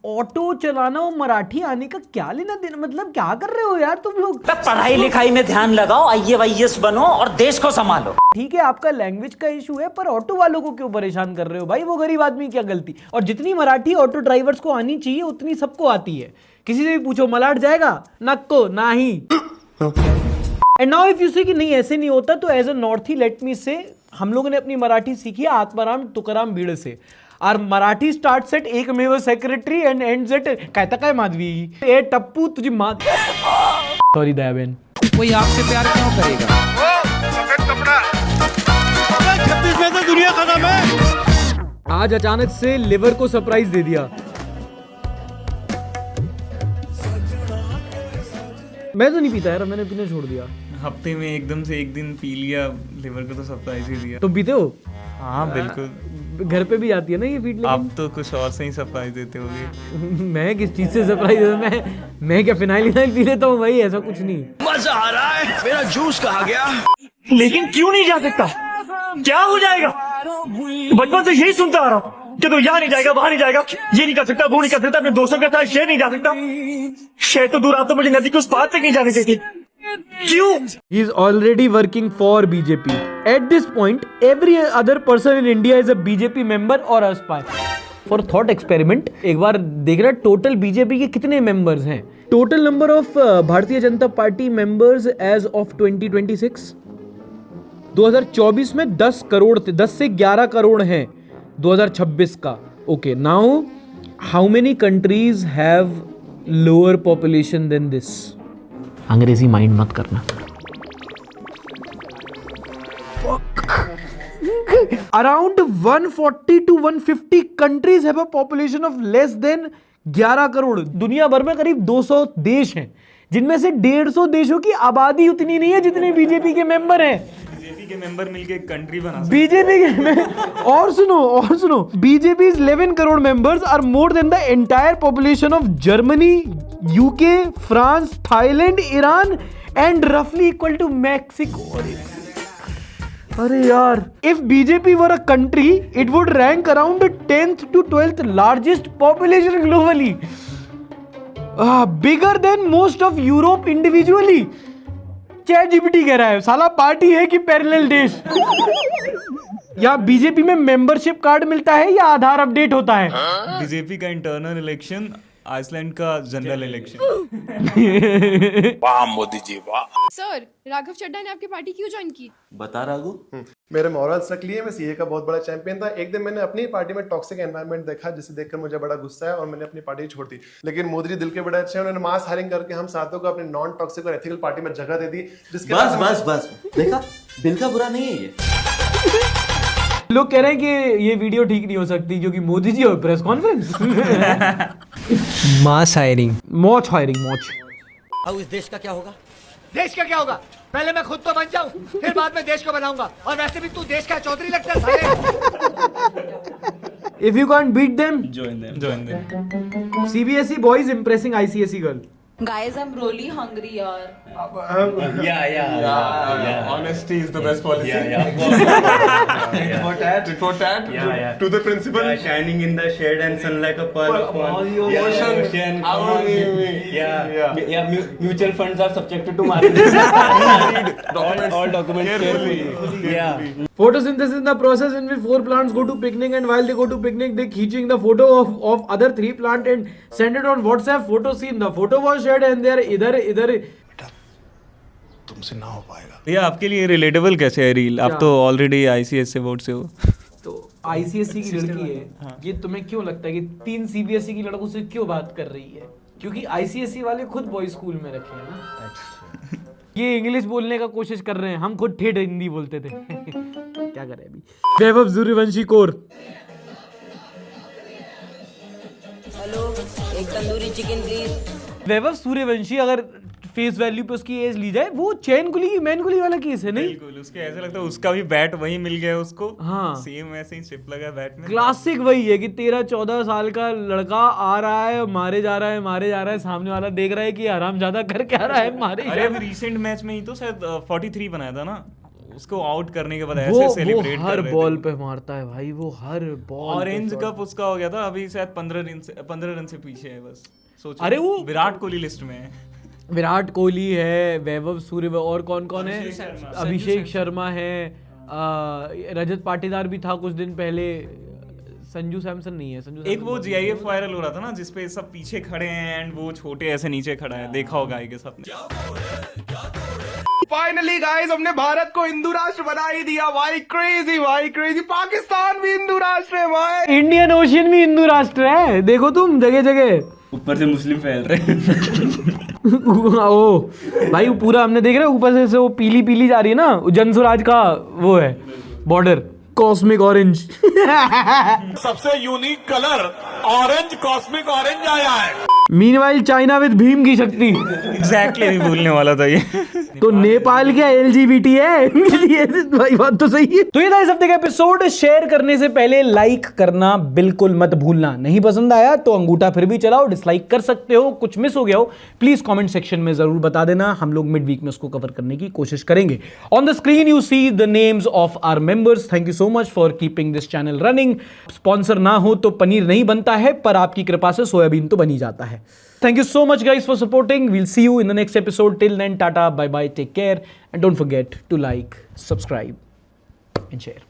ऑटो चलाना और मराठी आने का क्या लेना देना, मतलब क्या कर रहे हो यार तुम लोग। पढ़ाई लिखाई में ध्यान लगाओ, IAS बनो और देश को संभालो। ठीक है, आपका लैंग्वेज का इशू है, पर ऑटो वालों को क्यों परेशान कर रहे हो भाई, वो गरीब आदमी क्या गलती। और जितनी मराठी ऑटो ड्राइवर्स को आनी चाहिए उतनी सबको आती है। किसी से भी पूछो मलाट जाएगा, नक्को नाही। एंड नाउ इफ यू से कि नहीं ऐसे नहीं होता, तो एज अ नॉर्थी लेट मी से, हम लोगों ने अपनी मराठी सीखी है आत्माराम तुकाराम भीड़ से। और मराठी स्टार्ट सेट एकमेव सेक्रेटरी एंड एंड सेट कहता काय माधवी ए टप्पू तुझी माँ। सॉरी दया बहन। कोई आपसे प्यार क्यों करेगा? 26 में तो दुनिया खत्म है। आज अचानक से लिवर को सरप्राइज दे दिया। मैं तो नहीं पीता यार, मैंने पीना छोड़ दिया। हफ्ते में एकदम से एक दिन पी लिया, लिवर को तो सरप्राइज ही दिया। तो पीते हो? हाँ बिल्कुल। घर पे भी आती है ना ये फीड। आप तो कुछ और से ही सरप्राइज देते होगे। मैं किस चीज से सरप्राइज? मैं क्या फिनाइल पी लेता हूँ भाई, ऐसा कुछ नहीं। मजा आ रहा है, मेरा जूस कहाँ गया? लेकिन क्यों नहीं जा सकता? क्या हो जाएगा? बचपन से यही सुनता आ रहा हूँ कि तू यहाँ नहीं जाएगा, वहां नहीं जाएगा, ये नहीं कर सकता, वो नहीं कर सकता, अपने दोस्तों के साथ शेयर नहीं जा सकता। शेयर तो दूर, आप तो मुझे नदी के उस पार तक नहीं जाने देती। क्यों? He is already working for BJP. At this point, every other person in India is a BJP member or a spy. For thought experiment, एक बार देखना टोटल बीजेपी के कितने मेंबर्स हैं। Total number of Bharatiya Janata party members as of 2026, 2024 में 10 करोड़ थे, 10 से 11 करोड़ हैं 2026 का। Okay, now how many countries have lower population than this? अंग्रेजी माइंड मत करना। Around 140 to 150 countries have a population of less than 11 crore. दुनिया भर में करीब 200 देश हैं, जिनमें से 150 देशों की आबादी उतनी नहीं है जितने बीजेपी के मेंबर हैं। बीजेपी के मेंबर मिलके एक कंट्री बना सकते। बीजेपी के और सुनो, BJP is 11 crore members are more than the entire population of Germany, UK, France, Thailand, Iran and रफली इक्वल टू मैक्सिको। अरे यार, if BJP were a country it would rank around 10th to 12th largest population globally, bigger than most of Europe individually. ChatGPT कह रहा है, साला party है कि parallel देश। या बीजेपी में मेंबरशिप कार्ड मिलता है या आधार अपडेट होता है? बीजेपी का इंटरनल इलेक्शन, आइसलैंड का जनरल इलेक्शन। वाह मोदी जी वाह। सर, राघव चड्ढा ने आपकी पार्टी क्यों ज्वाइन की? बता राघव। मेरे मॉरल्स रख लिए, मैं सीए का बहुत बड़ा चैंपियन था। एक दिन मैंने अपनी पार्टी में टॉक्सिक एनवायरनमेंट देखा, जिसे देखकर मुझे बड़ा गुस्सा है और मैंने अपनी पार्टी छोड़ दी। लेकिन मोदी जी दिल के बड़े अच्छे हैं, उन्होंने मास हायरिंग करके हम सातों को अपनी नॉन टॉक्सिक और एथिकल पार्टी में जगह दे दी। जिसके बस देखा, दिल का बुरा नहीं है ये। लोग कह रहे हैं कि ये वीडियो ठीक नहीं हो सकती क्योंकि मोदी जी और press conference. Mass hiring, much hiring, much. अब इस देश का क्या होगा? देश का क्या होगा? पहले मैं खुद तो बन जाऊं, फिर बाद में देश को बनाऊंगा। और वैसे भी तू देश का चौधरी लगता है साले। If you can't beat them, join them. CBSE boys impressing ICSE girl. Guys, I'm really hungry, yaar. Yeah. Honesty is the best policy. Tit for tat. To the principal. Shining in the shade and sun like a pearl. Ocean. Mutual funds are subjected to market. All documents carefully. Photosynthesis in the process in which 4 plants go to picnic, and while they go to picnic, they खींचing the photo of other 3 plant and send it on WhatsApp. Photo seen, the photo was shared and they are इधर तुमसे ना हो पाएगा। ये आपके लिए relatable कैसे है रील? आप तो ऑलरेडी आईसीएसई बोर्ड से हो। तो आईसीएसई की लड़की है, ये तुम्हें क्यों लगता है कि 3 सीबीएसई की लड़कों से क्यों बात कर रही है? क्योंकि आईसीएसई वाले खुद बॉय स्कूल में रखे हैं ना। ये इंग्लिश बोलने का कोशिश कर रहे हैं, हम खुद ठेठ हिंदी बोलते थे। क्या करें अभी। वैभव सूर्यवंशी कोर। हेलो, एक तंदूरी चिकन प्लीज। वैभव सूर्यवंशी अगर फेस वैल्यू पे उसकी एज ली जाए, वो चैन कुली मैन कुली वाला केस है नहीं? बिल्कुल, उसके ऐसा लगता है उसका भी बैट वही मिल गया उसको। हाँ, सेम ऐसे ही चिप लगा बैट में। क्लासिक वही है कि 13-14 साल का लड़का आ रहा है, मारे जा रहा है, सामने वाला देख रहा है कि हरामजादा कर क्या रहा है, मारे। अरे अभी रिसेंट मैच में ही तो शायद 43 बनाया था ना, उसको आउट करने के बाद ऐसे सेलिब्रेट कर रहे थे। हर बॉल पे मारता है भाई, वो हर बॉल। ऑरेंज कप उसका हो गया था, अभी शायद 15 रन से पीछे है बस। सोचो, अरे वो विराट कोहली लिस्ट में है। विराट कोहली है, वैभव सूर्य, और कौन कौन है? अभिषेक शर्मा है, रजत पाटीदार भी था कुछ दिन पहले, संजू सैमसन नहीं है। एक वो जीआईएफ वायरल हो रहा था ना, जिसपे सब पीछे खड़े हैं एंड वो छोटे ऐसे नीचे खड़ा है, देखा होगा आई गेस आपने। फाइनली गाइस, हमने भारत को हिंदू राष्ट्र बना ही दिया। भाई क्रेजी। पाकिस्तान भी हिंदू राष्ट्र है भाई। इंडियन ओशियन भी हिंदू राष्ट्र है, देखो तुम जगह जगह। ऊपर से मुस्लिम फैल रहे हैं। ओ भाई, वो पूरा हमने देख रहे हैं ऊपर से वो पीली जा रही है ना, जनसुराज का वो है बॉर्डर, कॉस्मिक ऑरेंज। सबसे unique colour orange, cosmic orange आया है। मीनवाइल चाइना विद भीम की शक्ति। एग्जैक्टली नहीं भूलने वाला था ये। तो नेपाल क्या एलजीबीटी है? ये भाई बात तो सही है। तो ये था इस हफ्ते का एपिसोड। शेयर करने से पहले लाइक करना बिल्कुल मत भूलना। नहीं पसंद आया तो अंगूठा फिर भी चलाओ, डिसलाइक कर सकते हो। कुछ मिस हो गया हो प्लीज कमेंट सेक्शन में जरूर बता देना, हम लोग मिड वीक में उसको कवर करने की कोशिश करेंगे। On the screen you see the names of our members. Thank you so much for keeping this channel running. Sponsor ना हो तो पनीर नहीं बनता है, पर आपकी कृपा से सोयाबीन तो बनी जाता है। Thank you so much guys for supporting. We'll see you in the next episode. Till then, tata, bye bye, take care, and don't forget to like, subscribe and share.